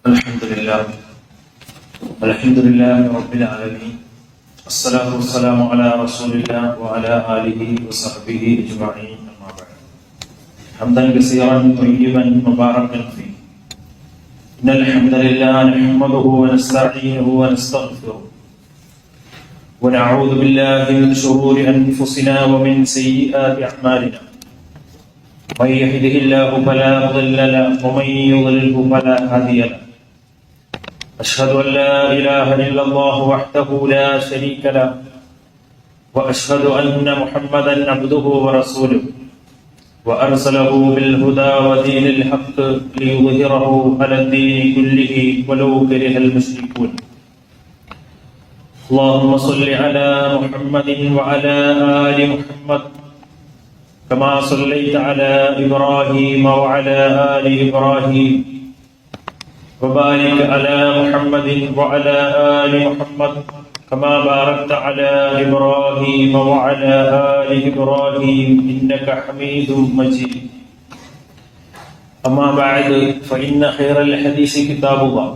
الحمد لله رب العالمين. الصلاة والسلام على رسول الله وعلى آله وصحبه أجمعين. أما بعد. حمدا كثيرا طيبا مباركا فيه. إن الحمد لله نحمده ونستعينه ونستغفره ونعوذ بالله من شرور أنفسنا ومن سيئات أعمالنا. من يهده الله فلا مضل له ومن يضلله فلا هادي له. أشهد أن لا إله إلا الله وحده لا شريك له وأشهد أن محمدا عبده ورسوله وأرسله بالهدى ودين الحق ليظهره على الدين كله ولو كره المشركون. اللهم صل على محمد وعلى آل محمد كما صليت على إبراهيم وعلى آل إبراهيم وبارك على محمد وعلى آل محمد كما باركت على إبراهيم وعلى آل إبراهيم إنك حميد مجيد. أما بعد فإن خير الحديث كتاب الله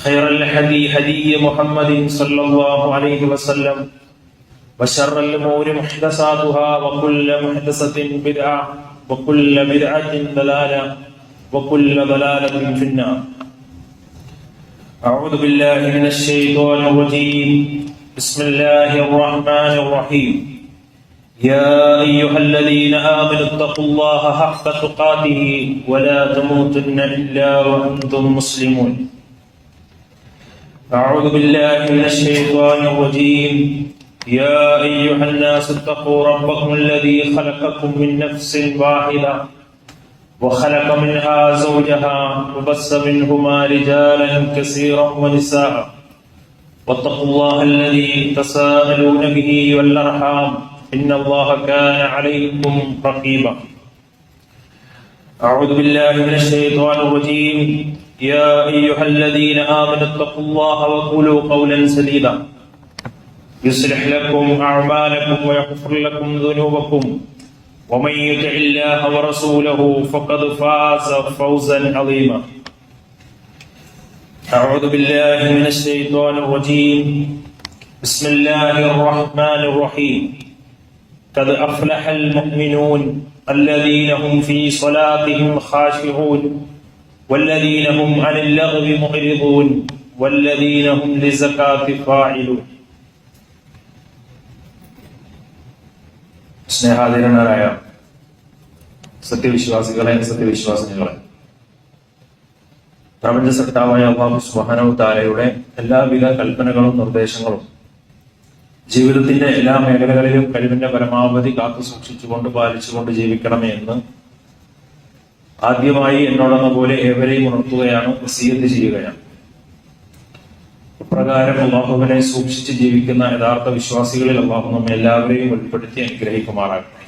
خير الهدي هدي محمد صلى الله عليه وسلم وشر الأمور محدثاتها وكل محدثة بدعة وكل بدعة ضلالة وكل ضلالة في النار. أعوذ بالله من الشيطان الرجيم. بسم الله الرحمن الرحيم. يا أيها الذين آمنوا اتقوا الله حق تقاته ولا تموتن إلا وأنتم مسلمون. أعوذ بالله من الشيطان الرجيم. يا أيها الناس اتقوا ربكم الذي خلقكم من نفس واحدة وخلق منها زوجها وبث منهما رجالا كثيرا ونساء واتقوا الله الذي تساءلون به والأرحام إن الله كان عليكم رقيبا. أعوذ بالله من الشيطان الرجيم. يا أيها الذين آمنوا اتقوا الله وقولوا قولا سديدا يصلح لكم أعمالكم ويغفر لكم ذنوبكم ومن يطع الله ورسوله فقد فاز فوزا عظيما. أعوذ بالله من الشيطان الرجيم. بسم الله الرحمن الرحيم. قد أفلح المؤمنون الذين هم في صلاتهم خاشعون والذين هم عن اللغو معرضون والذين هم للزكاة فاعلون. സ്നേഹാധീനരായ സത്യവിശ്വാസികളെ, സത്യവിശ്വാസിനികളെ, പ്രപഞ്ച സൃഷ്ടാവായ അല്ലാഹു സുബ്ഹാനഹു തആലയുടെ എല്ലാവിധ കൽപ്പനകളും നിർദ്ദേശങ്ങളും ജീവിതത്തിന്റെ എല്ലാ മേഖലകളിലും കഴിവിന്റെ പരമാവധി കാത്തു സൂക്ഷിച്ചുകൊണ്ട് പാലിച്ചുകൊണ്ട് ജീവിക്കണമേ എന്ന് ആദ്യമായി എന്നോടെന്ന പോലെ ഏവരെയും ഉണർത്തുകയാണ്, വസിയത്ത് ചെയ്യുകയാണ്. ഇപ്രകാരം അല്ലാഹുവിനെ സൂക്ഷിച്ച് ജീവിക്കുന്ന യഥാർത്ഥ വിശ്വാസികളിൽ അല്ലാഹു നമ്മെ എല്ലാവരെയും ഉൾപ്പെടുത്തി അനുഗ്രഹിക്കുമാറാകട്ടെ.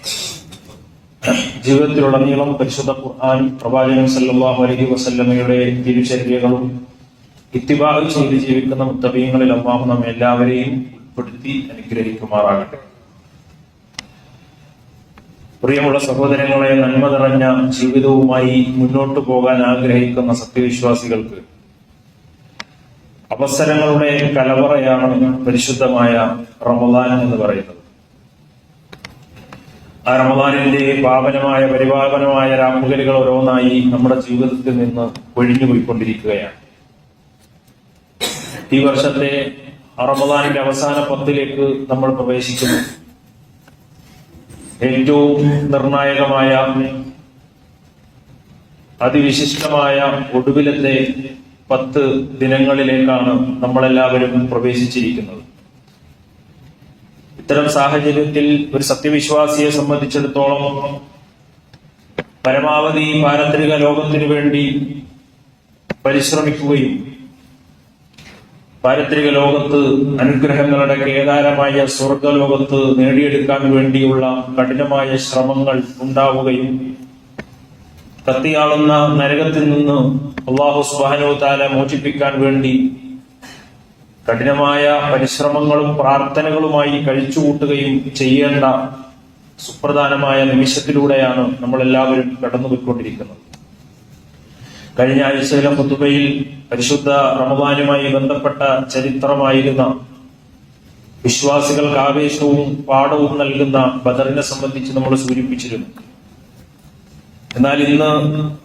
ജീവിതത്തിലുടനീളം പരിശുദ്ധ ഖുർആൻ, പ്രവാചകൻ സല്ലല്ലാഹു അലൈഹി വസല്ലമയുടെ തിരുചര്യകളും ഇത്തിബാ ചെയ്ത് ജീവിക്കുന്ന മുത്തഖീങ്ങളിൽ അല്ലാഹു നമ്മെ എല്ലാവരെയും ഉൾപ്പെടുത്തി അനുഗ്രഹിക്കുമാറാകട്ടെ. പ്രിയമുള്ള സഹോദരങ്ങളെ, നന്മ നിറഞ്ഞ ജീവിതവുമായി മുന്നോട്ടു പോകാൻ ആഗ്രഹിക്കുന്ന സത്യവിശ്വാസികൾക്ക് അവസരങ്ങളുടെ കലവറയാണ് പരിശുദ്ധമായ റമദാൻ എന്ന് പറയുന്നത്. ആ റമദാനിന്റെ പാവനമായ പരിപാവനമായ രാപ്പകലുകൾ ഓരോന്നായി നമ്മുടെ ജീവിതത്തിൽ നിന്ന് ഒഴിഞ്ഞുപോയിക്കൊണ്ടിരിക്കുകയാണ്. ഈ വർഷത്തെ റമദാനിന്റെ അവസാന 10ലേക്ക് നമ്മൾ പ്രവേശിക്കുന്നു. ഏറ്റവും നിർണായകമായ അതിവിശിഷ്ടമായ ഒടുവിലത്തെ 10 ദിനങ്ങളിലേക്കാണ് നമ്മളെല്ലാവരും പ്രവേശിച്ചിരിക്കുന്നത്. ഇത്തരം സാഹചര്യത്തിൽ ഒരു സത്യവിശ്വാസിയെ സംബന്ധിച്ചിടത്തോളം പരമാവധി പാരത്രിക ലോകത്തിനു വേണ്ടി പരിശ്രമിക്കുകയും പാരത്രിക ലോകത്ത് അനുഗ്രഹങ്ങളുടെ കേദാരമായ സ്വർഗലോകത്ത് നേടിയെടുക്കാൻ വേണ്ടിയുള്ള കഠിനമായ ശ്രമങ്ങൾ ഉണ്ടാവുകയും കത്തിയാളുന്ന നരകത്തിൽ നിന്ന് അല്ലാഹു സുബ്ഹാനഹു തആല മോചിപ്പിക്കാൻ വേണ്ടി കഠിനമായ പരിശ്രമങ്ങളും പ്രാർത്ഥനകളുമായി കഴിച്ചുകൂട്ടുകയും ചെയ്യേണ്ട സുപ്രധാനമായ നിമിഷത്തിലൂടെയാണ് നമ്മൾ എല്ലാവരും കടന്നുപോയിക്കൊണ്ടിരിക്കുന്നത്. കഴിഞ്ഞ ആഴ്ചയിലെ ഖുതുബയിൽ പരിശുദ്ധ റമദാനുമായി ബന്ധപ്പെട്ട ചരിത്രമായിരുന്ന വിശ്വാസികൾക്ക് ആവേശവും പാഠവും നൽകുന്ന ബദറിനെ സംബന്ധിച്ച് നമ്മൾ സൂചിപ്പിച്ചിരുന്നു. എന്നാൽ ഇന്ന്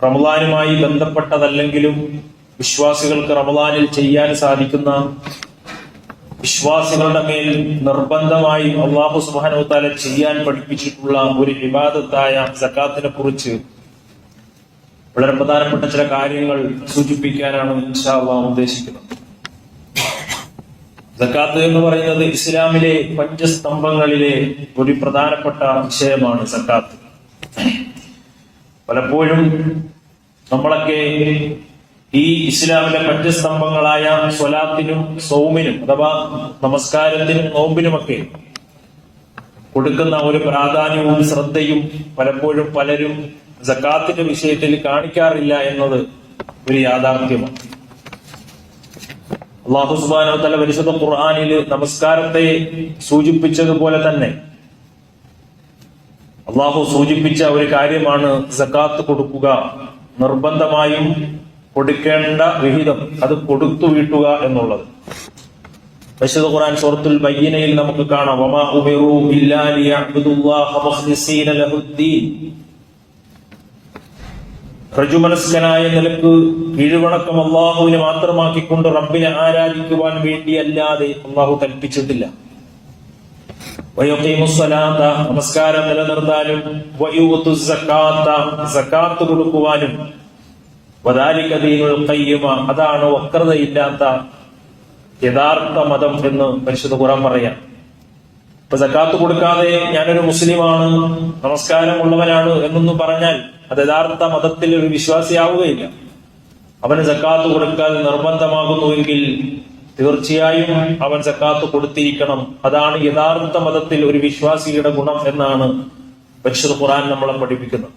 റമദാനുമായി ബന്ധപ്പെട്ടതല്ലെങ്കിലും വിശ്വാസികൾക്ക് റമദാനിൽ ചെയ്യാൻ സാധിക്കുന്ന, വിശ്വാസികളുടെ മേൽ നിർബന്ധമായി അല്ലാഹു സുബ്ഹാനഹു വ തആല ചെയ്യാൻ പഠിപ്പിച്ചിട്ടുള്ള ഒരു ഇബാദത്തായ സക്കാത്തിനെ കുറിച്ച് വളരെ പ്രധാനപ്പെട്ട ചില കാര്യങ്ങൾ സൂചിപ്പിക്കാനാണ് ഇൻഷാ അല്ലാഹ് ഉദ്ദേശിക്കുന്നത്. സക്കാത്ത് എന്ന് പറയുന്നത് ഇസ്ലാമിലെ പഞ്ചസ്തംഭങ്ങളിലെ ഒരു പ്രധാനപ്പെട്ട വിഷയമാണ് സക്കാത്ത്. പലപ്പോഴും നമ്മളൊക്കെ ഈ ഇസ്ലാമിലെ പഞ്ചസ്തംഭങ്ങളായ സ്വലാത്തിനും സൗമിനും അഥവാ നമസ്കാരത്തിനും നോമ്പിനുമൊക്കെ കൊടുക്കുന്ന ഒരു പ്രാധാന്യവും ശ്രദ്ധയും പലപ്പോഴും പലരും സക്കാത്തിന്റെ വിഷയത്തിൽ കാണിക്കാറില്ല എന്നത് ഒരു യാഥാർത്ഥ്യമാണ്. അല്ലാഹു സുബ്ഹാനഹു വ തആല പരിശുദ്ധ ഖുർആനിൽ നമസ്കാരത്തെ സൂചിപ്പിച്ചതുപോലെ തന്നെ അല്ലാഹു സൂചിപ്പിച്ച ഒരു കാര്യമാണ് സക്കാത്ത് കൊടുക്കുക. നിർബന്ധമായും കൊടുക്കേണ്ട വിഹിതം അത് കൊടുത്തു വീട്ടുക എന്നുള്ളത്. പരിശുദ്ധ ഖുർആൻ സൂറത്തുൽ ബയ്യിനയിൽ നമുക്ക് കാണാം, വമാ ഉമിറു ഇല്ലാ ലിയഅബ്ദുല്ലാഹ മുഖ്ലിസീന ലഹുദ്ദീൻ. റജുമനസ്കനായ നിലക്ക് കീഴ്വണക്കം അള്ളാഹുവിനെ മാത്രമാക്കിക്കൊണ്ട് റബ്ബിനെ ആരാധിക്കുവാൻ വേണ്ടി അല്ലാതെ അള്ളാഹു കൽപ്പിച്ചിട്ടില്ല. വയഖീമുസ്സലാത്ത, നമസ്കാരം നിലനിർത്താനും, വയുഉത്തുസ് സക്കാത്ത, സക്കാത്ത് കൊടുക്കുവാനും, വദാലിക ദീനുൽ ഖയ്യിമ, അതാണ് വക്രതയില്ലാത്ത യഥാർത്ഥ മതം എന്ന് പരിശുദ്ധ ഖുർആൻ പറയാം. ഇപ്പൊ സക്കാത്ത് കൊടുക്കാതെ ഞാനൊരു മുസ്ലിമാണ്, നമസ്കാരം ഉള്ളവനാണ് എന്നൊന്നും പറഞ്ഞാൽ അത് യഥാർത്ഥ മതത്തിൽ ഒരു വിശ്വാസിയാവുകയില്ല. അവന് സക്കാത്ത് കൊടുക്കാൻ നിർബന്ധമാകുന്നുവെങ്കിൽ തീർച്ചയായും അവൻ സക്കാത്ത് കൊടുത്തിരിക്കണം. അതാണ് യഥാർത്ഥ മതത്തിൽ ഒരു വിശ്വാസിയുടെ ഗുണം എന്നാണ് പരിശുദ്ധ ഖുർആൻ നമ്മളെ പഠിപ്പിക്കുന്നത്.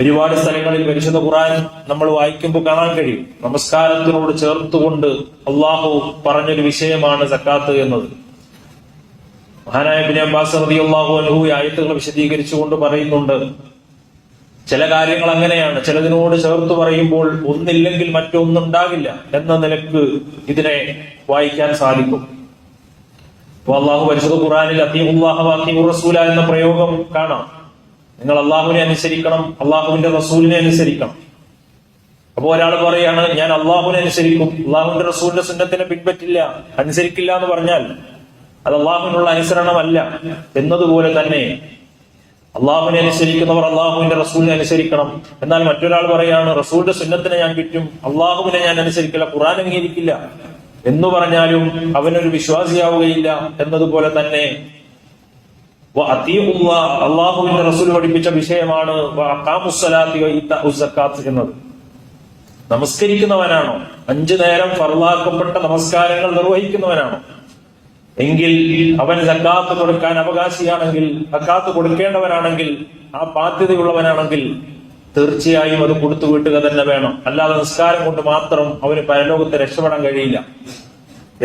ഒരുപാട് സ്ഥലങ്ങളിൽ പരിശുദ്ധ ഖുർആൻ നമ്മൾ വായിക്കുമ്പോൾ കാണാൻ കഴിയും, നമസ്കാരത്തിനോട് ചേർത്തുകൊണ്ട് അള്ളാഹു പറഞ്ഞൊരു വിഷയമാണ് സക്കാത്ത് എന്നത്. മഹാനായ ഇബ്നു അബ്ബാസ് റളിയല്ലാഹു അൻഹു ആയത്തുകൾ വിശദീകരിച്ചുകൊണ്ട് പറയുന്നുണ്ട്, ചില കാര്യങ്ങൾ അങ്ങനെയാണ്, ചിലതിനോട് ചേർത്ത് പറയുമ്പോൾ ഒന്നില്ലെങ്കിൽ മറ്റൊന്നുണ്ടാകില്ല എന്ന നിലക്ക് ഇതിനെ വായിക്കാൻ സാധിക്കും. അപ്പൊ അള്ളാഹു പരിശുദ്ധ ഖുർആനിൽ അത്തീഉല്ലാഹ വഅത്തീഉർ റസൂല എന്ന പ്രയോഗം കാണാം. നിങ്ങൾ അള്ളാഹുവിനെ അനുസരിക്കണം, അള്ളാഹുവിന്റെ റസൂലിനെ അനുസരിക്കണം. അപ്പൊ ഒരാൾ പറയാണ്, ഞാൻ അള്ളാഹുവിനെ അനുസരിക്കും, അള്ളാഹുവിന്റെ റസൂലിന്റെ സുന്നത്തിനെ പിൻപറ്റില്ല, അനുസരിക്കില്ല എന്ന് പറഞ്ഞാൽ അത് അള്ളാഹുവിനുള്ള അനുസരണമല്ല. എന്നതുപോലെ തന്നെ അള്ളാഹുവിനെ അനുസരിക്കുന്നവർ അള്ളാഹുവിന്റെ റസൂലിനെ അനുസരിക്കണം. എന്നാൽ മറ്റൊരാൾ പറയാണ്, റസൂലിന്റെ സുന്നത്തിനെ ഞാൻ കിട്ടും, അള്ളാഹുവിനെ ഞാൻ അനുസരിക്കില്ല, ഖുർആൻ അംഗീകരിക്കില്ല എന്ന് പറഞ്ഞാലും അവനൊരു വിശ്വാസിയാവുകയില്ല. എന്നതുപോലെ തന്നെ അള്ളാഹുവിന്റെ റസൂൽ പഠിപ്പിച്ച വിഷയമാണ് എന്നത്. നമസ്കരിക്കുന്നവനാണോ, 5 നേരം ഫർളാക്കപ്പെട്ട നമസ്കാരങ്ങൾ നിർവഹിക്കുന്നവനാണോ എങ്കിൽ അവൻ സക്കാത്ത് കൊടുക്കാൻ അവകാശിയാണെങ്കിൽ, സക്കാത്ത് കൊടുക്കേണ്ടവനാണെങ്കിൽ, ആ ബാധ്യതയുള്ളവനാണെങ്കിൽ തീർച്ചയായും അത് കൊടുത്തു വീട്ടുക തന്നെ വേണം. അല്ലാതെ നിസ്കാരം കൊണ്ട് മാത്രം അവന് പരലോകത്തെ രക്ഷപ്പെടാൻ കഴിയില്ല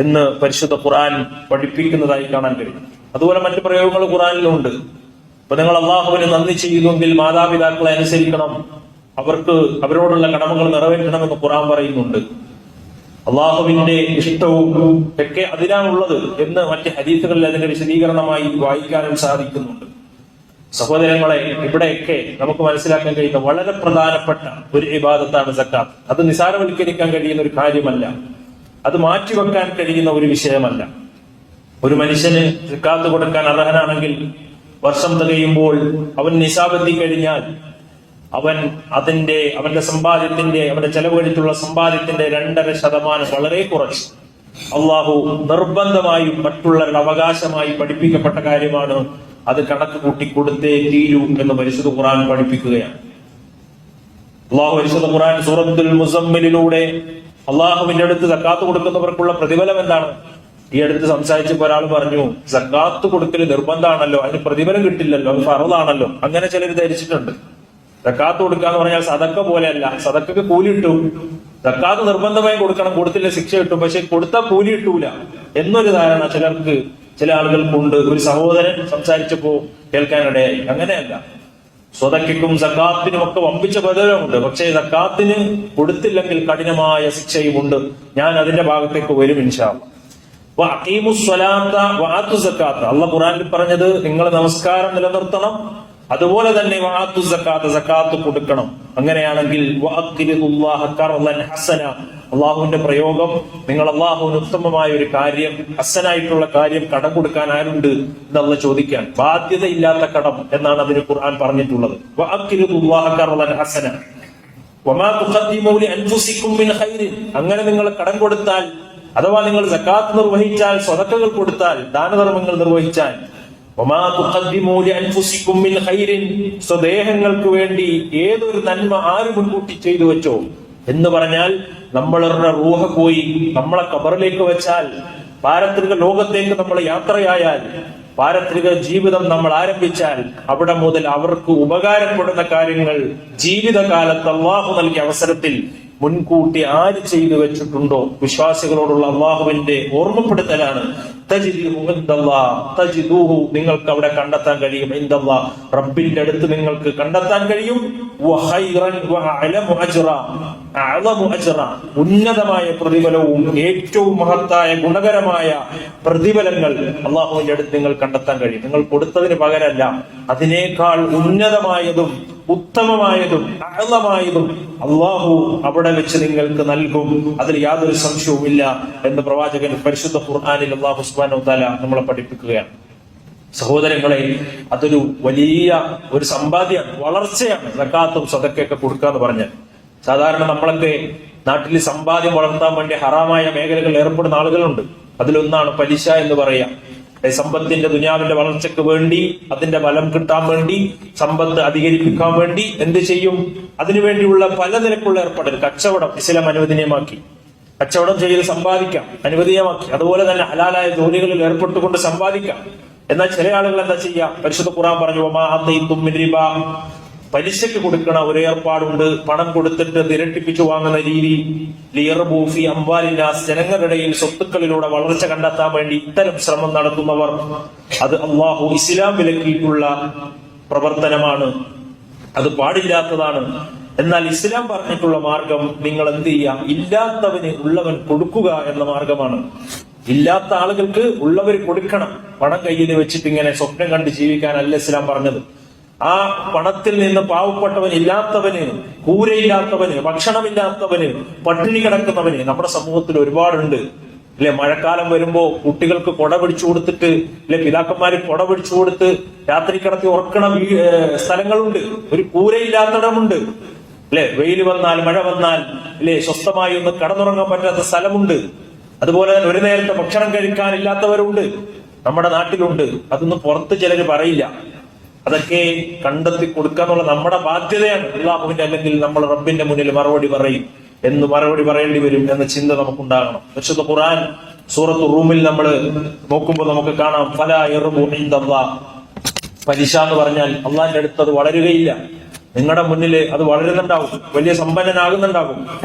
എന്ന് പരിശുദ്ധ ഖുർആൻ പഠിപ്പിക്കുന്നതായി കാണാൻ കഴിയും. അതുപോലെ മറ്റു പ്രയോഗങ്ങൾ ഖുർആനിലുണ്ട്. അപ്പൊ നിങ്ങൾ അള്ളാഹുവിന് നന്ദി ചെയ്യുമെങ്കിൽ മാതാപിതാക്കളെ അനുസരിക്കണം, അവരോടുള്ള കടമകൾ നിറവേറ്റണമെന്ന് ഖുർആൻ പറയുന്നുണ്ട്. അള്ളാഹുവിന്റെ ഇഷ്ടവും ഒക്കെ അതിനാണുള്ളത് എന്ന് മറ്റ് ഹദീസുകളിൽ അതിന്റെ വിശദീകരണമായി വായിക്കാനും സാധിക്കുന്നുണ്ട്. സഹോദരങ്ങളെ, ഇവിടെയൊക്കെ നമുക്ക് മനസ്സിലാക്കാൻ കഴിയുന്ന വളരെ പ്രധാനപ്പെട്ട ഒരു ഇബാദത്താണ് സക്കാത്ത്. അത് നിസാരവൽക്കരിക്കാൻ കഴിയുന്ന ഒരു കാര്യമല്ല, അത് മാറ്റിവെക്കാൻ കഴിയുന്ന ഒരു വിഷയമല്ല. ഒരു മനുഷ്യന് സക്കാത്ത് കൊടുക്കാൻ അർഹനാണെങ്കിൽ വർഷം തികയുമ്പോൾ അവൻ നിസാബെത്തി കഴിഞ്ഞാൽ അവന്റെ സമ്പാദ്യത്തിന്റെ, അവന്റെ ചെലവഴിച്ചുള്ള സമ്പാദ്യത്തിന്റെ 2.5% വളരെ കുറച്ച് അള്ളാഹു നിർബന്ധമായും മറ്റുള്ളവരുടെ അവകാശമായി പഠിപ്പിക്കപ്പെട്ട കാര്യമാണ്. അത് കണക്ക് കൂട്ടി കൊടുത്തേ തീരൂ എന്ന് പരിശുദ്ധ ഖുർആൻ പഠിപ്പിക്കുകയാണ്. അള്ളാഹു പരിശുദ്ധ ഖുർആൻ സൂറത്തുൽ മുസമ്മിലിലൂടെ അള്ളാഹുവിന്റെ അടുത്ത് സക്കാത്ത് കൊടുക്കുന്നവർക്കുള്ള പ്രതിഫലം എന്താണ്? ഈ അടുത്ത് സംസാരിച്ചപ്പോ ഒരാൾ പറഞ്ഞു, സക്കാത്ത് കൊടുക്കൽ നിർബന്ധമാണല്ലോ, അതിന് പ്രതിഫലം കിട്ടില്ലല്ലോ, അത് ഫർളാണല്ലോ. അങ്ങനെ ചിലർ ധരിച്ചിട്ടുണ്ട്. സക്കാത്ത് കൊടുക്കാന്ന് പറഞ്ഞാൽ സദക്ക പോലെയല്ല, സദക്കക്ക് കൂലി കിട്ടും, സക്കാത്ത് നിർബന്ധമായി കൊടുക്കണം, കൊടുത്തില്ല ശിക്ഷ കിട്ടും, പക്ഷെ കൊടുത്താൽ കൂലി കിട്ടൂല എന്നൊരു ധാരണ ചില ആളുകൾക്കുണ്ട്. ഒരു സഹോദരൻ സംസാരിച്ചപ്പോ കേൾക്കാനിടയായി. അങ്ങനെയല്ല. സ്വതക്കയ്ക്കും സക്കാത്തിനും ഒക്കെ വമ്പിച്ച ബദലുണ്ട്. പക്ഷേ സക്കാത്തിന് കൊടുത്തില്ലെങ്കിൽ കഠിനമായ ശിക്ഷയുമുണ്ട്. ഞാൻ അതിന്റെ ഭാഗത്തേക്ക് വരും ഇൻഷാ അല്ലാഹ്. അള്ളാഹ് ഖുർആനിൽ പറഞ്ഞത് നിങ്ങൾ നമസ്കാരം നിലനിർത്തണം, അതുപോലെ തന്നെ വആത്തു സക്കാത്ത്, സക്കാത്ത് കൊടുക്കണം. അങ്ങനെയാണെങ്കിൽ അള്ളാഹുവിന്റെ പ്രയോഗം, നിങ്ങൾ അള്ളാഹുവിന് ഉത്തമമായ ഒരു കാര്യം, ഹസനായിട്ടുള്ള കാര്യം കടം കൊടുക്കാൻ ആരുണ്ട് എന്നുള്ള ചോദിക്കാൻ, ബാധ്യതയില്ലാത്ത കടം എന്നാണ് അതിന് ഖുർആൻ പറഞ്ഞിട്ടുള്ളത്. അങ്ങനെ നിങ്ങൾ കടം കൊടുത്താൽ, അഥവാ നിങ്ങൾ സക്കാത്ത് നിർവഹിച്ചാൽ, സ്വതക്കകൾ കൊടുത്താൽ, ദാനധർമ്മങ്ങൾ നിർവഹിച്ചാൽ, സ്വദേഹങ്ങൾക്ക് വേണ്ടി ഏതൊരു നന്മ ആര് മുൻകൂട്ടി ചെയ്തു വെച്ചോ എന്ന് പറഞ്ഞാൽ, നമ്മളുടെ റൂഹ പോയി നമ്മളെ ഖബറിലേക്ക് വെച്ചാൽ, പാരത്രിക ലോകത്തേക്ക് നമ്മൾ യാത്രയായാൽ, പാരത്രിക ജീവിതം നമ്മൾ ആരംഭിച്ചാൽ, അവിടെ മുതൽ അവർക്ക് ഉപകാരപ്പെടുന്ന കാര്യങ്ങൾ ജീവിതകാലത്ത് അള്ളാഹു നൽകിയ അവസരത്തിൽ മുൻകൂട്ടി ആര് ചെയ്തു വെച്ചിട്ടുണ്ടോ, വിശ്വാസികളോടുള്ള അള്ളാഹുവിന്റെ ഓർമ്മപ്പെടുത്തലാണ്. നിങ്ങൾക്ക് അവിടെ കണ്ടെത്താൻ കഴിയും. റബ്ബിന്റെ അടുത്ത് നിങ്ങൾക്ക് കണ്ടെത്താൻ കഴിയും. ഉന്നതമായ പ്രതിഫലവും ഏറ്റവും മഹത്തായ ഗുണകരമായ പ്രതിഫലങ്ങൾ അള്ളാഹുവിന്റെ അടുത്ത് നിങ്ങൾ കണ്ടെത്താൻ കഴിയും. നിങ്ങൾ കൊടുത്തതിന് പകരമല്ല, അതിനേക്കാൾ ഉന്നതമായതും ഉത്തമമായതും അഅ്ളമായതും അള്ളാഹു അവിടെ വെച്ച് നിങ്ങൾക്ക് നൽകും. അതിൽ യാതൊരു സംശയവുമില്ല എന്ന് പ്രവാചകൻ പരിശുദ്ധ ഖുർആനിൽ അല്ലാഹു സുബ്ഹാനഹു വ തആല നമ്മളെ പഠിപ്പിക്കുകയാണ്. സഹോദരങ്ങളെ, അതൊരു വലിയ ഒരു സമ്പാദ്യമാണ്, വളർച്ചയാണ് സക്കാത്തും സദക്കയൊക്കെ കൊടുക്കുക എന്ന് പറഞ്ഞാൽ. സാധാരണ നമ്മളൊക്കെ നാട്ടിൽ സമ്പാദ്യം വളർത്താൻ വേണ്ടി ഹറാമായ മേഖലകളിൽ ഏർപ്പെടുന്ന ആളുകളുണ്ട്. അതിലൊന്നാണ് പലിശ എന്ന് പറയാം. സമ്പത്തിന്റെ ദുനിയാവിന്റെ വളർച്ചയ്ക്ക് വേണ്ടി, അതിന്റെ ബലം കിട്ടാൻ വേണ്ടി, സമ്പത്ത് അധികരിപ്പിക്കാൻ വേണ്ടി എന്ത് ചെയ്യും? അതിനുവേണ്ടിയുള്ള പല നിലക്കുള്ള ഏർപ്പെടൽ. കച്ചവടം ഇസ്ലാം അനുവദനീയമാക്കി. കച്ചവടം ചെയ്ത് സമ്പാദിക്കാം, അനുവദനീയമാക്കി. അതുപോലെ തന്നെ ഹലാലായ ജോലികളിൽ ഏർപ്പെട്ടുകൊണ്ട് സമ്പാദിക്കാം. എന്നാൽ ചില ആളുകൾ എന്താ ചെയ്യാം? പരിശുദ്ധ ഖുർആൻ പറഞ്ഞു, പലിശക്ക് കൊടുക്കണ ഒരു ഏർപ്പാടുണ്ട്. പണം കൊടുത്തിട്ട് ഇരട്ടിപ്പിച്ചു വാങ്ങുന്ന രീതി. ലിയർബൂഫി അംവാലിനാസ്, ജനങ്ങളുടെ ഇടയിൽ സ്വത്തുക്കളിലൂടെ വളർച്ച കണ്ടെത്താൻ വേണ്ടി ഇത്തരം ശ്രമം നടത്തുന്നവർ, അത് അള്ളാഹു ഇസ്ലാം വിലക്കിയിട്ടുള്ള പ്രവർത്തനമാണ്. അത് പാടില്ലാത്തതാണ്. എന്നാൽ ഇസ്ലാം പറഞ്ഞിട്ടുള്ള മാർഗം നിങ്ങൾ എന്ത് ചെയ്യാം? ഇല്ലാത്തവന് ഉള്ളവൻ കൊടുക്കുക എന്ന മാർഗമാണ്. ഇല്ലാത്ത ആളുകൾക്ക് ഉള്ളവർ കൊടുക്കണം. പണം കയ്യിൽ വെച്ചിട്ട് ഇങ്ങനെ സ്വപ്നം കണ്ട് ജീവിക്കാനല്ല ഇസ്ലാം പറഞ്ഞത്. ആ പണത്തിൽ നിന്ന് പാവപ്പെട്ടവന്, ഇല്ലാത്തവന്, കൂരയില്ലാത്തവന്, ഭക്ഷണമില്ലാത്തവന്, പട്ടിണി കിടക്കുന്നവന് നമ്മുടെ സമൂഹത്തിൽ ഒരുപാടുണ്ട്. അല്ലെ, മഴക്കാലം വരുമ്പോ കുട്ടികൾക്ക് കൊട പിടിച്ചു കൊടുത്തിട്ട്, അല്ലെ, പിതാക്കന്മാര് കൊട പിടിച്ചു കൊടുത്ത് രാത്രി കിടത്തി ഉറക്കണ സ്ഥലങ്ങളുണ്ട്. ഒരു കൂരയില്ലാത്തിടമുണ്ട്. അല്ലെ, വെയിൽ വന്നാൽ, മഴ വന്നാൽ, അല്ലെ, സ്വസ്ഥമായി ഒന്ന് കടന്നുറങ്ങാൻ പറ്റാത്ത സ്ഥലമുണ്ട്. അതുപോലെ തന്നെ ഒരു നേരത്തെ ഭക്ഷണം കഴിക്കാനില്ലാത്തവരുണ്ട്, നമ്മുടെ നാട്ടിലുണ്ട്. അതൊന്നും പുറത്ത് ചിലര് പറയില്ല. അതൊക്കെ കണ്ടെത്തി കൊടുക്കുക എന്നുള്ള നമ്മുടെ ബാധ്യതയാണ്. അല്ലാഹുവിന്റെ അല്ലെങ്കിൽ നമ്മൾ റബ്ബിന്റെ മുന്നിൽ മറുപടി പറയും, മറുപടി പറയേണ്ടി വരും എന്ന ചിന്ത നമുക്കുണ്ടാകണം. പരിശുദ്ധ ഖുർആൻ സൂറത്തു റൂമിൽ നമ്മൾ നോക്കുമ്പോൾ നമുക്ക് കാണാം, ഫലാ യർബു ഇൻദല്ലാഹ്. പലിശ എന്ന് പറഞ്ഞാൽ അള്ളാഹിന്റെ അടുത്ത് അത് വളരുകയില്ല. നിങ്ങളുടെ മുന്നിൽ അത് വളരുന്നുണ്ടാവും, വലിയ സമ്പന്നനാകുന്നുണ്ടാകും.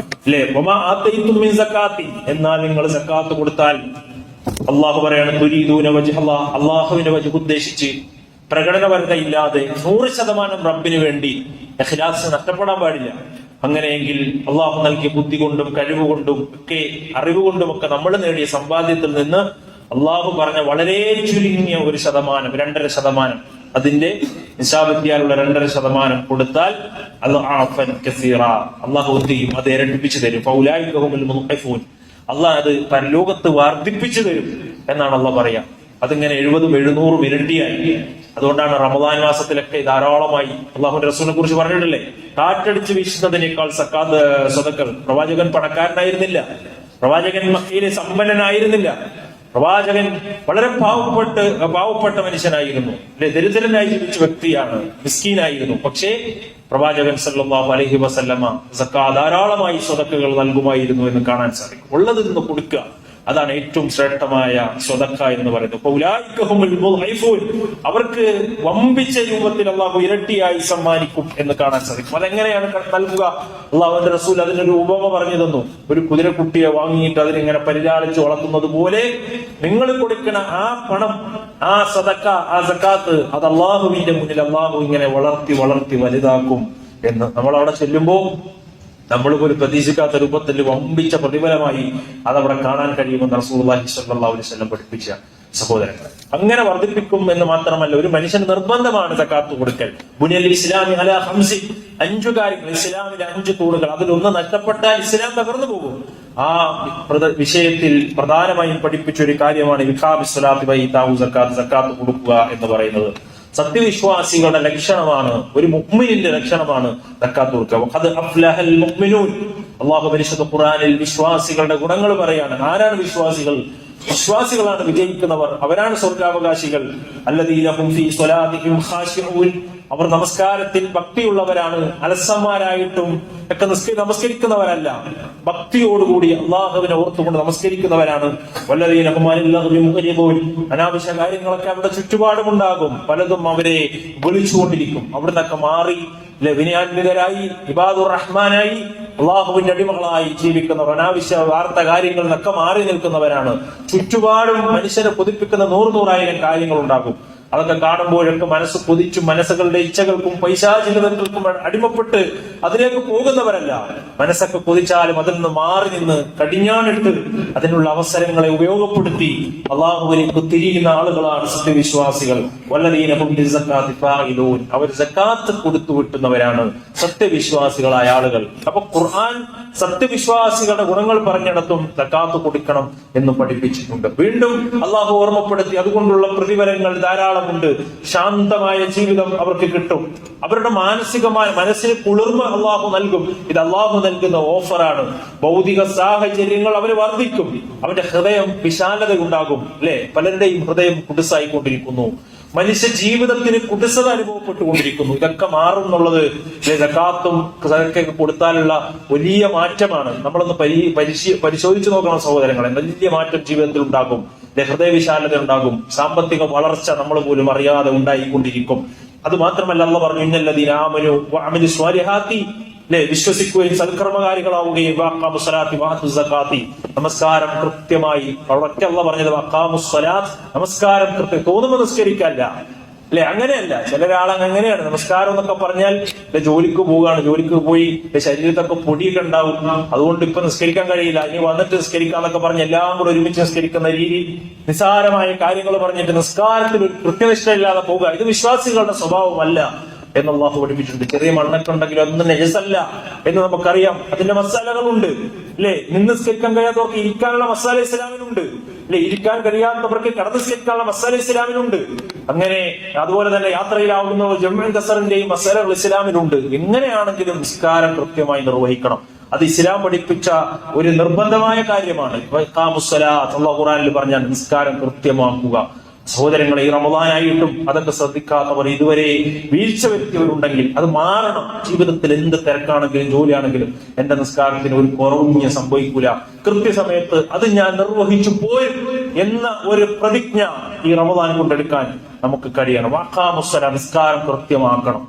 അല്ലെ, വമാ ആതൈതും മിൻ സക്കാത്തി, എന്നാൽ നിങ്ങൾ സക്കാത്ത് കൊടുത്താൽ അള്ളാഹു പറയാണ്, തുരീദൂന വജ്ഹല്ലാഹ്, അള്ളാഹുവിന്റെ വജ്ഹ് ഉദ്ദേശിച്ച്, പ്രകടനപരതയില്ലാതെ 100% റബ്ബിന് വേണ്ടി. ഇഖ്ലാസ് നഷ്ടപ്പെടാൻ പാടില്ല. അങ്ങനെയെങ്കിൽ അള്ളാഹു നൽകിയ ബുദ്ധി കൊണ്ടും കഴിവുകൊണ്ടും ഒക്കെ അറിവുകൊണ്ടും ഒക്കെ നമ്മൾ നേടിയ സമ്പാദ്യത്തിൽ നിന്ന് അള്ളാഹു പറഞ്ഞ വളരെ ചുരുങ്ങിയ 1%, 2.5%, അതിന്റെ നിസാബെത്തിയാലുള്ള 2.5% കൊടുത്താൽ അള്ളാഹു ചെയ്യും, അത് ഇരട്ടിപ്പിച്ചു തരും. അള്ളാഹ് അത് പരലോകത്ത് വർദ്ധിപ്പിച്ചു തരും എന്നാണ് അള്ളാഹ് പറയാ. അതിങ്ങനെ 70-700 ഇരട്ടിയായി. അതുകൊണ്ടാണ് റമദാൻ മാസത്തിലൊക്കെ ധാരാളമായി അള്ളാഹുവിന്റെ റസൂലിനെ കുറിച്ച് പറഞ്ഞിട്ടില്ലേ, കാറ്റടിച്ച് വീശുന്നതിനേക്കാൾ സദക്കകൾ. പ്രവാചകൻ പണക്കാരനായിരുന്നില്ല, പ്രവാചകൻ മക്കയിലെ സമ്പന്നനായിരുന്നില്ല, പ്രവാചകൻ വളരെ പാവപ്പെട്ട മനുഷ്യനായിരുന്നു, ദരിദ്രനായി ജീവിച്ച വ്യക്തിയാണ്, മിസ്കീനായിരുന്നു. പക്ഷേ പ്രവാചകൻ സല്ലല്ലാഹു അലൈഹി വസല്ലമ സക്കാത്ത് ധാരാളമായി സദക്കകൾ നൽകുമായിരുന്നു എന്ന് കാണാൻ സാധിക്കും. ഉള്ളതിൽ നിന്ന് കൊടുക്കുക, അതാണ് ഏറ്റവും ശ്രേഷ്ഠമായ സ്വതക്ക എന്ന് പറയുന്നത്. അവർക്ക് വമ്പിച്ച രൂപത്തിൽ അള്ളാഹു ഇരട്ടിയായി സമ്മാനിക്കും എന്ന് കാണാൻ സാധിക്കും. അതെങ്ങനെയാണ് നൽകുക? അള്ളാഹുവിന്റെ റസൂൽ അതിനൊരു ഉപമ പറഞ്ഞു തന്നു. ഒരു കുതിരക്കുട്ടിയെ വാങ്ങിയിട്ട് അതിനിങ്ങനെ പരിലാളിച്ച് വളർത്തുന്നത് പോലെ നിങ്ങൾ കൊടുക്കണ ആ പണം, ആ സദക്ക, ആ സക്കാത്ത്, അത് അള്ളാഹുവിന്റെ മുന്നിൽ അള്ളാഹു ഇങ്ങനെ വളർത്തി വളർത്തി വലുതാക്കും എന്ന് നമ്മൾ അവിടെ ചെല്ലുമ്പോ നമ്മൾക്ക് ഒരു പ്രതീക്ഷിക്കാത്ത രൂപത്തിൽ വമ്പിച്ച പ്രതിഫലമായി അതവിടെ കാണാൻ കഴിയുമെന്ന് റസൂലുള്ളാഹി സ്വല്ലല്ലാഹു അലൈഹി വസല്ലം പഠിപ്പിച്ച സഹോദരങ്ങൾ. അങ്ങനെ വർദ്ധിപ്പിക്കും എന്ന് മാത്രമല്ല, ഒരു മനുഷ്യന് നിർബന്ധമാണ് സക്കാത്ത് കൊടുക്കൽ. ബുനിയൽ ഇസ്ലാമി അലാ ഖംസി, 5 കാര്യങ്ങൾ, ഇസ്ലാമിലെ 5 തൂണുകൾ. അതിലൊന്ന് നഷ്ടപ്പെട്ടാൽ ഇസ്ലാം തകർന്നു പോകും. ആ വിഷയത്തിൽ പ്രധാനമായും പഠിപ്പിച്ച ഒരു കാര്യമാണ് ഇഖാമിസ് സ്വലാത്തി വ ഈതാഉ സക്കാത്ത്, സക്കാത്ത് കൊടുക്കുക എന്ന് പറയുന്നത്. സത്യവിശ്വാസികളുടെ ലക്ഷണമാണ്, ഒരു മുഅ്മിനിന്റെ ലക്ഷണമാണ് സക്കാത്ത് കൊടുക്കുക. വഖദ് അഫ്ലഹൽ മുഅ്മിനൂൻ, അല്ലാഹു പരിശുദ്ധ ഖുർആനിൽ വിശ്വാസികളുടെ ഗുണങ്ങൾ പറയാണ്. ആരാണ് വിശ്വാസികൾ? വിശ്വാസികളാണ് വിജയിക്കുന്നവർ, അവരാണ് സ്വർഗാവകാശികൾ. അല്ലദീന ഹും ഫീ സ്വലാത്തിഹിം ഖാശിഊൻ, അവർ നമസ്കാരത്തിൽ ഭക്തിയുള്ളവരാണ്. അലസന്മാരായിട്ടും ഒക്കെ നമസ്കരിക്കുന്നവരല്ല, ഭക്തിയോടുകൂടി അള്ളാഹുവിനെ ഓർത്തുകൊണ്ട് നമസ്കരിക്കുന്നവരാണ്. വല്ലദീന ഹും അനിൽ ലഗ്വി മുഅ്രിദൂൻ, അനാവശ്യ കാര്യങ്ങളൊക്കെ അവരുടെ ചുറ്റുപാടുമുണ്ടാകും, പലതും അവരെ വിളിച്ചുകൊണ്ടിരിക്കും. അവിടുന്നൊക്കെ മാറി വിനയാന്വിതരായി ഇബാദുർ റഹ്മാനായി അള്ളാഹുവിന്റെ അടിമകളായി ജീവിക്കുന്നവർ, അനാവശ്യ വാർത്ത കാര്യങ്ങളിൽ നിന്നൊക്കെ മാറി നിൽക്കുന്നവരാണ്. ചുറ്റുപാടും മനുഷ്യരെ കൊതിപ്പിക്കുന്ന 100,000 കാര്യങ്ങൾ ഉണ്ടാകും. അതൊക്കെ കാണുമ്പോഴൊക്കെ മനസ്സ് കൊതിച്ചു മനസ്സുകളുടെ ഇച്ഛകൾക്കും പൈശാചികതകൾക്കും അടിമപ്പെട്ട് അതിലേക്ക് പോകുന്നവരല്ല. മനസ്സൊക്കെ കൊതിച്ചാലും അതിൽ നിന്ന് മാറി നിന്ന് കടിഞ്ഞാണിട്ട് അതിനുള്ള അവസരങ്ങളെ ഉപയോഗപ്പെടുത്തി അള്ളാഹുവിലേക്ക് തിരിയുന്ന ആളുകളാണ് സത്യവിശ്വാസികൾ. വല്ലദീന ഹും ലിസ്സക്കാത്തി ഫാഇലൂൻ, അവർ സക്കാത്ത് കൊടുത്തു വിട്ടുന്നവരാണ് സത്യവിശ്വാസികളായ ആളുകൾ. അപ്പൊ ഖുർആൻ സത്യവിശ്വാസികളുടെ ഗുണങ്ങൾ പറഞ്ഞിടത്തും സക്കാത്ത് കൊടുക്കണം എന്ന് പഠിപ്പിച്ചിട്ടുണ്ട്. വീണ്ടും അള്ളാഹു ഓർമ്മപ്പെടുത്തി അതുകൊണ്ടുള്ള പ്രതിഫലങ്ങൾ ധാരാളമുണ്ട്. ശാന്തമായ ജീവിതം അവർക്ക് കിട്ടും. അവരുടെ മാനസികമായ മനസ്സിന് കുളിർമ അള്ളാഹു നൽകും. ഇത് അള്ളാഹു നൽകുന്ന ഓഫറാണ്. ഭൗതിക സാഹചര്യങ്ങൾ അവര് വർദ്ധിക്കും. അവന്റെ ഹൃദയം വിശാലത ഉണ്ടാകും. അല്ലെ, പലരുടെയും ഹൃദയം കുടുസായിക്കൊണ്ടിരിക്കുന്നു. മനുഷ്യ ജീവിതത്തിന് കുടിസത അനുഭവപ്പെട്ടുകൊണ്ടിരിക്കുന്നു. ഇതൊക്കെ മാറും എന്നുള്ളത് സക്കാത്തും സദക്കയൊക്കെ കൊടുത്താലുള്ള വലിയ മാറ്റമാണ്. നമ്മളൊന്ന് പരിശോധിച്ചു നോക്കണം സഹോദരങ്ങളെ. വലിയ മാറ്റം ജീവിതത്തിൽ ഉണ്ടാകും. ഹൃദയവിശാലത ഉണ്ടാകും. സാമ്പത്തിക വളർച്ച നമ്മൾ പോലും അറിയാതെ ഉണ്ടായിക്കൊണ്ടിരിക്കും. അത് മാത്രമല്ല അല്ലാഹു പറഞ്ഞു ഇന്നല്ലദീന ആമനു വഅമിലു സ്വാലിഹാത്തി, വിശ്വസിക്കുകയും സൽക്കർമ്മകാരികളാവുകയും നമസ്കാരം കൃത്യമായി, അവിടെ അല്ലാഹു പറഞ്ഞത് നമസ്കാരം കൃത്യം തോന്നുമ്പോൾ നിസ്കരിക്കല്ല, അല്ലെ, അങ്ങനെയല്ല. ചിലരാളങ്ങ് അങ്ങനെയാണ്. നമസ്കാരം എന്നൊക്കെ പറഞ്ഞാൽ ജോലിക്ക് പോവുകയാണ്, ജോലിക്ക് പോയി ശരീരത്തൊക്കെ പൊടിയൊക്കെ ഉണ്ടാവും, അതുകൊണ്ട് ഇപ്പൊ നിസ്കരിക്കാൻ കഴിയില്ല, ഇനി വന്നിട്ട് നിസ്കരിക്കാന്നൊക്കെ പറഞ്ഞ് എല്ലാം കൂടെ ഒരുമിച്ച് നിസ്കരിക്കുന്ന രീതി, നിസ്സാരമായ കാര്യങ്ങൾ പറഞ്ഞിട്ട് നിസ്കാരത്തിൽ ഒരു കൃത്യനിഷ്ഠയില്ലാതെ പോവുക, ഇത് വിശ്വാസികളുടെ സ്വഭാവമല്ല എന്ന് അള്ളാഹു പഠിപ്പിച്ചിട്ടുണ്ട്. ചെറിയ മണ്ണൊക്കെ ഉണ്ടെങ്കിലും അതൊന്നും നജസല്ല എന്ന് നമുക്കറിയാം. അതിന്റെ മസാലകളുണ്ട്, അല്ലെ. നിസ്കരിക്കാൻ കഴിയാത്തവർക്ക് ഇരിക്കാനുള്ള മസാല ഇസ്ലാമിനുണ്ട്, അല്ലെ. ഇരിക്കാൻ കഴിയാത്തവർക്ക് കിടന്നിസ്കരിക്കാനുള്ള മസാല ഇസ്ലാമിനുണ്ട്. അങ്ങനെ അതുപോലെ തന്നെ യാത്രയിലാവുന്നവർ ജംഉ കസറിന്റെയും മസാലകൾ ഇസ്ലാമിനുണ്ട്. എങ്ങനെയാണെങ്കിലും നിസ്കാരം കൃത്യമായി നിർവഹിക്കണം. അത് ഇസ്ലാം പഠിപ്പിച്ച ഒരു നിർബന്ധമായ കാര്യമാണ്. അല്ലാഹു ഖുർആനിൽ പറഞ്ഞ നിസ്കാരം കൃത്യമാക്കുക. സഹോദരങ്ങളെ, ഈ റമദാനായിട്ടും അതൊക്കെ ശ്രദ്ധിക്കാത്തവർ, ഇതുവരെ വീഴ്ച വരുത്തിയവരുണ്ടെങ്കിൽ അത് മാറണം. ജീവിതത്തിൽ എന്ത് തിരക്കാണെങ്കിലും ജോലിയാണെങ്കിലും എന്റെ നിസ്കാരത്തിന് ഒരു കുറവും ഞാൻ സംഭവിക്കൂല, കൃത്യസമയത്ത് അത് ഞാൻ നിർവഹിച്ചു പോരും എന്ന ഒരു പ്രതിജ്ഞ ഈ റമദാൻ കൊണ്ടെടുക്കാൻ നമുക്ക് കഴിയണം. വഖാമുസ്സലാ, നിസ്കാരം കൃത്യമാക്കണം.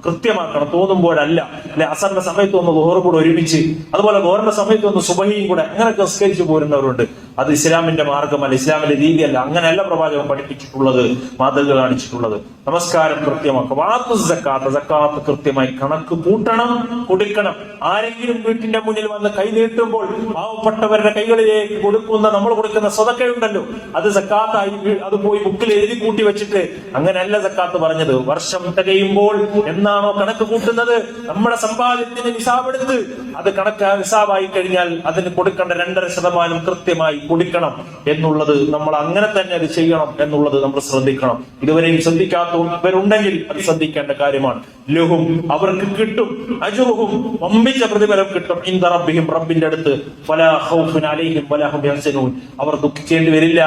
തോന്നുമ്പോഴല്ല, അല്ലെ. അസറിന്റെ സമയത്ത് ഒന്ന് ളുഹർ കൂടെ ഒരുമിച്ച്, അതുപോലെ ളുഹറിന്റെ സമയത്ത് ഒന്ന് സുബഹിയും കൂടെ അങ്ങനെയൊക്കെ നിസ്കരിച്ചു പോരുന്നവരുണ്ട്. അത് ഇസ്ലാമിന്റെ മാർഗമല്ല, ഇസ്ലാമിന്റെ രീതിയല്ല. അങ്ങനെയല്ല പ്രവാചകൻ പഠിപ്പിച്ചിട്ടുള്ളത്, മാതൃക കാണിച്ചിട്ടുള്ളത്. നമസ്കാരം കൃത്യമാക്കുക. സക്കാത്ത് കൃത്യമായി കണക്ക് കൂട്ടണം, കൊടുക്കണം. ആരെങ്കിലും വീട്ടിന്റെ മുന്നിൽ വന്ന് കൈ നീട്ടുമ്പോൾ പാവപ്പെട്ടവരുടെ കൈകളിലേക്ക് കൊടുക്കുന്ന, നമ്മൾ കൊടുക്കുന്ന സ്വതക്കയുണ്ടല്ലോ, അത് സക്കാത്തായി അത് പോയി ബുക്കിൽ എഴുതി കൂട്ടി വെച്ചിട്ട് അങ്ങനെയല്ല സക്കാത്ത് പറഞ്ഞത്. വർഷം തികയുമ്പോൾ എന്നാണോ കണക്ക് കൂട്ടുന്നത്, നമ്മുടെ സമ്പാദ്യത്തിന് നിസാബെടുത്ത് അത് കണക്ക് നിസാബായി കഴിഞ്ഞാൽ അതിന് കൊടുക്കേണ്ട 2.5% കൃത്യമായി കൊടുക്കണം എന്നുള്ളത്, നമ്മൾ അങ്ങനെ തന്നെ അത് ചെയ്യണം എന്നുള്ളത് നമ്മൾ ശ്രദ്ധിക്കണം. ഇതുവരെയും ശ്രദ്ധിക്കാത്തവരുണ്ടെങ്കിൽ അത് ശ്രദ്ധിക്കേണ്ട കാര്യമാണ്. ലഹും അവർക്ക് കിട്ടും, അജ്റുഹും വമ്പിച്ച പ്രതിഫലം കിട്ടും, ഇൻദ റബ്ബിഹിം റബ്ബിന്റെ അടുത്ത്, ഫലാ ഖൗഫുൻ അലൈഹിം വലാ ഹും യഹ്സനൂൻ അവർ ദുഃഖിക്കേണ്ടി വരില്ല.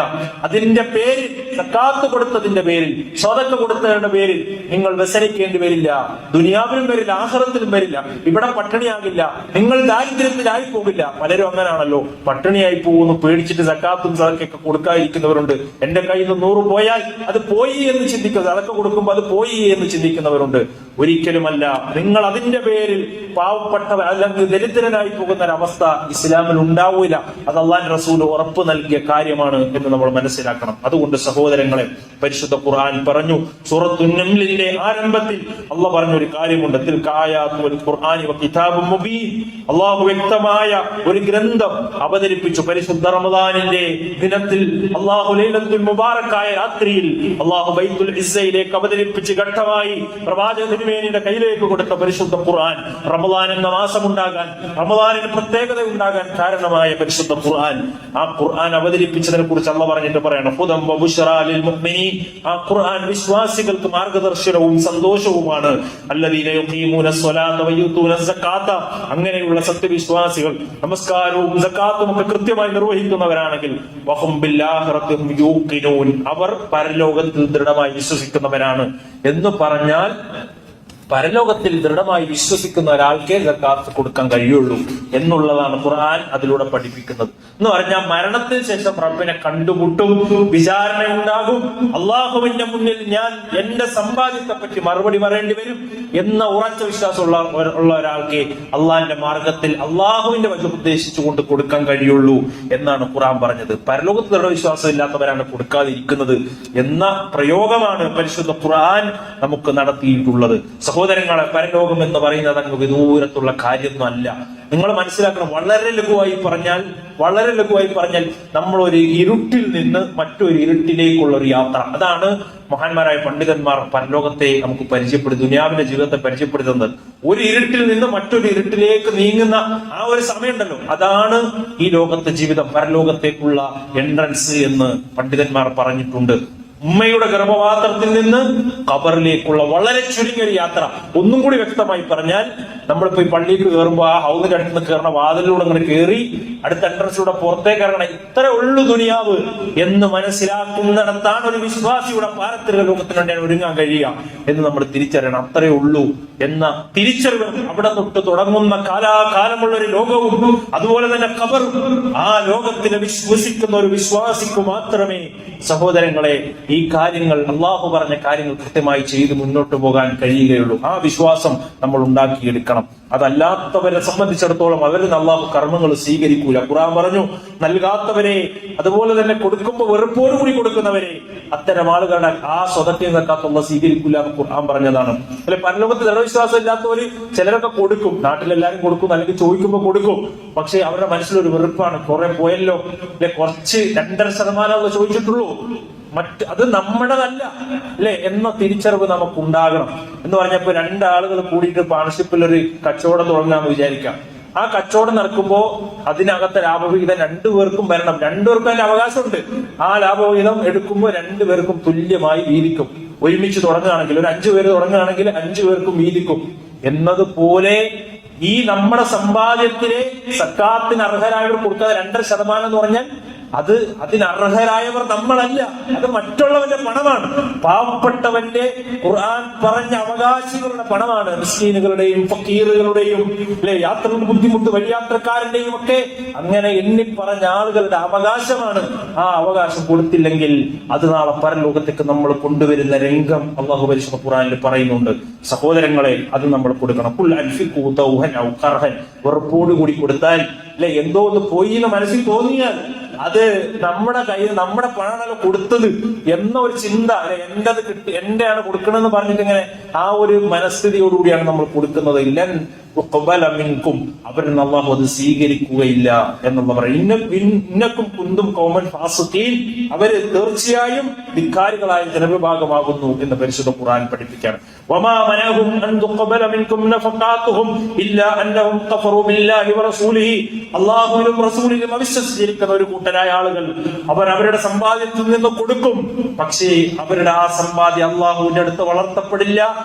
അതിന്റെ പേരിൽ, സക്കാത്ത് കൊടുത്തതിന്റെ പേരിൽ, സ്വതക്ക കൊടുത്തതിന്റെ പേരിൽ നിങ്ങൾ വ്യസനിക്കേണ്ടി വരില്ല. ദുനിയാവിലും വരില്ല, ആഖിറത്തിലും വരില്ല. ഇവിടെ പട്ടിണിയാകില്ല, നിങ്ങൾ ദാരിദ്ര്യത്തിലായി പോകില്ല. പലരും അങ്ങനാണല്ലോ, പട്ടിണിയായി പോകുന്നു പേടിച്ചിട്ട് സക്കാത്തും സദക്കയൊക്കെ കൊടുക്കാതിരിക്കുന്നവരുണ്ട്. എന്റെ കയ്യിൽ നിന്ന് 100 പോയാൽ അത് പോയി എന്ന് ചിന്തിക്കുന്നത്, സദക്ക കൊടുക്കുമ്പോൾ അത് പോയി എന്ന് ചിന്തിക്കുന്നവരുണ്ട്. ഒരിക്കലുമല്ല. നിങ്ങൾ അതിന്റെ പേരിൽ പാവപ്പെട്ടവർ അല്ലെങ്കിൽ ദരിദ്രനായി പോകുന്ന ഒരവസ്ഥ ഇസ്ലാമിൽ ഉണ്ടാവൂല. അത് അല്ലാഹുവിന്റെ റസൂൽ ഉറപ്പ് നൽകിയ കാര്യമാണ് എന്ന് നമ്മൾ മനസ്സിലാക്കണം. അതുകൊണ്ട് സഹോദരങ്ങളെ, പരിശുദ്ധ ഖുർആൻ പറഞ്ഞു, സൂറത്തുൻ നംലിന്റെ ആരംഭത്തിൽ അല്ലാഹു പറഞ്ഞൊരു കാര്യമുണ്ട്, തിൽക ആയാത്തുൽ ഖുർആനി വ കിതാബും മുബീൻ. അല്ലാഹു വ്യക്തമായ ഒരു ഗ്രന്ഥം അവതരിപ്പിച്ചു. പരിശുദ്ധ റമദാനിന്റെ ദിനത്തിൽ അല്ലാഹു ലൈലത്തുൽ മുബാറക്കായ രാത്രിയിൽ അല്ലാഹു ബൈത്തുൽ ഇസ്സയിലേക്ക് അവതരിപ്പിച്ച് ഘട്ടമായി പ്രവാചക തിരുമേനിയുടെ കയ്യിലേക്ക് കൊടുത്ത പരിശുദ്ധ ഖുർആൻ, റമദാൻ എന്ന മാസം ഉണ്ടാകാൻ, റമദാനിന് പ്രത്യേകത ഉണ്ടാകാൻ കാരണമായ പരിശുദ്ധ ഖുർആൻ. ആ ഖുർആൻ അവതരിപ്പിച്ചതിനെ കുറിച്ച് അല്ലാഹു പറഞ്ഞിട്ട് പറയണം, ഹുദം വ ബുശ്റാ ലിൽ മുഅ്മിനീൻ. ആ ഖുർആൻ വിശ്വാസികൾക്ക് മാർഗദർശനവും സന്തോഷവുമാണ്. അല്ലദീന യുഖീമൂന സ്വലാത്ത വ യൂതൂന സക്കാത്ത. അങ്ങനെയുള്ള സത്യവിശ്വാസികൾ നമസ്കാരവും സക്കാത്തും ഒക്കെ കൃത്യമായി നിർവഹിക്കുന്നവരാണെങ്കിൽ വഹും ബിൽആഖിറതി ഹും യൂഖിനൂൻ അവർ പരലോകത്തിൽ ദൃഢമായി വിശ്വസിക്കുന്നവരാണ്. എന്ന് പറഞ്ഞാൽ പരലോകത്തിൽ ദൃഢമായി വിശ്വസിക്കുന്ന ഒരാൾക്കേ സക്കാത്ത് കൊടുക്കാൻ കഴിയുള്ളൂ എന്നുള്ളതാണ് ഖുർആൻ അതിലൂടെ പഠിപ്പിക്കുന്നത്. എന്ന് പറഞ്ഞാൽ മരണത്തിന് ശേഷം റബ്ബിനെ കണ്ടുമുട്ടും, വിചാരണ ഉണ്ടാകും, അള്ളാഹുവിന്റെ മുന്നിൽ ഞാൻ എന്റെ സമ്പാദ്യത്തെ പറ്റി മറുപടി പറയേണ്ടി വരും എന്ന ഉറച്ച വിശ്വാസമുള്ള ഒരാൾക്ക് അള്ളാഹിന്റെ മാർഗത്തിൽ അള്ളാഹുവിന്റെ വജു ഉദ്ദേശിച്ചുകൊണ്ട് കൊടുക്കാൻ കഴിയുള്ളൂ എന്നാണ് ഖുർആൻ പറഞ്ഞത്. പരലോകത്തിൽ ദൃഢവിശ്വാസം ഇല്ലാത്തവരാണ് കൊടുക്കാതിരിക്കുന്നത് എന്ന പ്രയോഗമാണ് പരിശുദ്ധ ഖുർആൻ നമുക്ക് നടത്തിയിട്ടുള്ളത്. സഹോദരങ്ങളെ, പരലോകം എന്ന് പറയുന്നത് അങ്ങ് വിദൂരത്തുള്ള കാര്യമൊന്നും അല്ല. നിങ്ങൾ മനസ്സിലാക്കണം. വളരെ ലഘുവായി പറഞ്ഞാൽ നമ്മൾ ഒരു ഇരുട്ടിൽ നിന്ന് മറ്റൊരു ഇരുട്ടിലേക്കുള്ള ഒരു യാത്ര. അതാണ് മഹാന്മാരായ പണ്ഡിതന്മാർ പരലോകത്തെ നമുക്ക് പരിചയപ്പെടുത്തി, ദുനിയാവിന്റെ ജീവിതത്തെ പരിചയപ്പെടുത്തുന്നത്. ഒരു ഇരുട്ടിൽ നിന്ന് മറ്റൊരു ഇരുട്ടിലേക്ക് നീങ്ങുന്ന ആ ഒരു സമയമുണ്ടല്ലോ, അതാണ് ഈ ലോകത്തെ ജീവിതം, പരലോകത്തേക്കുള്ള എൻട്രൻസ് എന്ന് പണ്ഡിതന്മാർ പറഞ്ഞിട്ടുണ്ട്. ഉമ്മയുടെ ഗർഭപാത്രത്തിൽ നിന്ന് ഖബറിലേക്കുള്ള വളരെ ചുരുങ്ങിയ യാത്ര. ഒന്നും കൂടി വ്യക്തമായി പറഞ്ഞാൽ, നമ്മളിപ്പോ ഈ പള്ളിക്ക് കയറുമ്പോ ആ ഹൗദിന്റെ അടുത്ത് നിന്ന് കയറുന്ന വാതിലൂടെ അങ്ങനെ കയറി അടുത്ത എൻട്രൻസിലൂടെ പുറത്തേക്ക് ഇറങ്ങണം, ഇത്ര ഉള്ളു ദുനിയാവ് എന്ന് മനസ്സിലാക്കുന്നിടത്താണ് ഒരു വിശ്വാസിയുടെ പാരത്രിക ലോകത്തിന് വേണ്ടി ഒരുങ്ങാൻ കഴിയുക എന്ന് നമ്മൾ തിരിച്ചറിയണം. അത്രേ ഉള്ളൂ എന്ന തിരിച്ചറിവ് അവിടെ തൊട്ട് തുടങ്ങുന്ന കാലാകാലമുള്ള ഒരു ലോകവും അതുപോലെ തന്നെ ഖബറും, ആ ലോകത്തിലെ വിശ്വസിക്കുന്ന ഒരു വിശ്വാസിക്ക് മാത്രമേ സഹോദരങ്ങളെ ഈ കാര്യങ്ങൾ, അള്ളാഹു പറഞ്ഞ കാര്യങ്ങൾ കൃത്യമായി ചെയ്ത് മുന്നോട്ട് പോകാൻ കഴിയുകയുള്ളൂ. ആ വിശ്വാസം നമ്മൾ ഉണ്ടാക്കിയെടുക്കണം. അതല്ലാത്തവരെ സംബന്ധിച്ചിടത്തോളം അവരിൽ അള്ളാഹു കർമ്മങ്ങൾ സ്വീകരിക്കൂല. ഖുർആൻ പറഞ്ഞു, നൽകാത്തവരെ അതുപോലെ തന്നെ കൊടുക്കുമ്പോൾ വെറുപ്പോടുകൂടി കൊടുക്കുന്നവരെ, അത്തരം ആളുകളുടെ ആ സ്വതത്തിൽ നിൽക്കാത്തുള്ള സ്വീകരിക്കൂല എന്ന് ഖുർആൻ പറഞ്ഞതാണ്. അല്ലെ, പരലോകത്ത് ദൃഢവിശ്വാസം ഇല്ലാത്തവര് ചിലരൊക്കെ കൊടുക്കും, നാട്ടിലെല്ലാരും കൊടുക്കും, അല്ലെങ്കിൽ ചോദിക്കുമ്പോൾ കൊടുക്കും. പക്ഷെ അവരുടെ മനസ്സിലൊരു വെറുപ്പാണ്, കുറെ പോയല്ലോ, അല്ലെ കുറച്ച് 2.5% ചോദിച്ചിട്ടുള്ളൂ, അത് നമ്മുടേതല്ല അല്ലെ എന്ന തിരിച്ചറിവ് നമുക്ക് ഉണ്ടാകണം. എന്ന് പറഞ്ഞപ്പോ 2 ആളുകൾ കൂടിയിട്ട് പാർട്ണർഷിപ്പിൽ ഒരു കച്ചവടം തുടങ്ങാന്ന് വിചാരിക്കാം. ആ കച്ചവടം നടക്കുമ്പോ അതിനകത്തെ ലാഭവിഹിതം 2 പേർക്കും വരണം. 2 പേർക്കും അതിന്റെ അവകാശമുണ്ട്. ആ ലാഭവിഹിതം എടുക്കുമ്പോൾ 2 പേർക്കും തുല്യമായി വീതിക്കും. ഒരുമിച്ച് തുടങ്ങുകയാണെങ്കിൽ, ഒരു 5 പേര് തുടങ്ങുകയാണെങ്കിൽ 5 പേർക്കും വീതിക്കും എന്നതുപോലെ ഈ നമ്മുടെ സമ്പാദ്യത്തിലെ സക്കാത്തിന് അർഹരായവർ കൊടുക്കാതെ 2.5% എന്ന് പറഞ്ഞാൽ അതിനർഹരായവർ നമ്മളല്ല, അത് മറ്റുള്ളവന്റെ പണമാണ്. പാവപ്പെട്ടവന്റെ ഖുർആൻ പറഞ്ഞ അവകാശികളുടെ പണമാണ്. മിസ്കീനുകളുടെയും ഫക്കീറുകളുടെയും അല്ലെ, യാത്രയുടെ ബുദ്ധിമുട്ട് വഴിയാത്രക്കാരന്റെയും ഒക്കെ അങ്ങനെ എണ്ണിപ്പറഞ്ഞ ആളുകളുടെ അവകാശമാണ്. ആ അവകാശം കൊടുത്തില്ലെങ്കിൽ അത് നാളെ പരലോകത്തേക്ക് നമ്മൾ കൊണ്ടുവരുന്ന രംഗം അല്ലാഹു പരിശുദ്ധ ഖുർആനിൽ പറയുന്നുണ്ട്. സഹോദരങ്ങളെ, അത് നമ്മൾ കൊടുക്കണം. വെറുപ്പോടുകൂടി കൊടുത്താൽ അല്ലെ, എന്തോ ഒന്ന് പോയി എന്ന് മനസ്സിൽ തോന്നിയാൽ അത് നമ്മുടെ കയ്യിൽ നമ്മുടെ പണമല്ല കൊടുത്തത് എന്ന ഒരു ചിന്ത, എന്റെ അത് എന്റെയാണ് കൊടുക്കണമെന്ന് പറഞ്ഞിട്ട് ഇങ്ങനെ ആ ഒരു മനസ്ഥിതിയോടുകൂടിയാണ് നമ്മൾ കൊടുക്കുന്നത്. ഉഖ്ബല മിൻകും, അവരിൽ നിന്ന് അല്ലാഹു അത് സ്വീകരിക്കുകയില്ല എന്നുള്ള പറയും. ഇന്നക്കും കുന്തും ഖൗമൻ ഫാസിഖീൻ, അവര് തീർച്ചയായും ധിക്കാരികളായ ജനവിഭാഗമാകുന്നു എന്ന് പരിശുദ്ധ ഖുർആൻ പഠിപ്പിക്കുകയാണ്. വമാ മനഅഹും അൻ തുഖ്ബല മിൻകും നഫഖാതുഹും ഇല്ലാ അന്നഹും കഫറൂ ബില്ലാഹി വറസൂലിഹി, അല്ലാഹുവിലും റസൂലിലും അവിശ്വസിച്ചിരിക്കുന്ന ഒരു കൂട്ടരായ ആളുകൾ അവർ അവരുടെ സമ്പാദ്യത്തിൽ നിന്ന് കൊടുക്കും, പക്ഷേ അവരുടെ ആ സമ്പാദ്യം അല്ലാഹുവിന്റെ അടുത്ത് വളർത്തപ്പെടില്ല,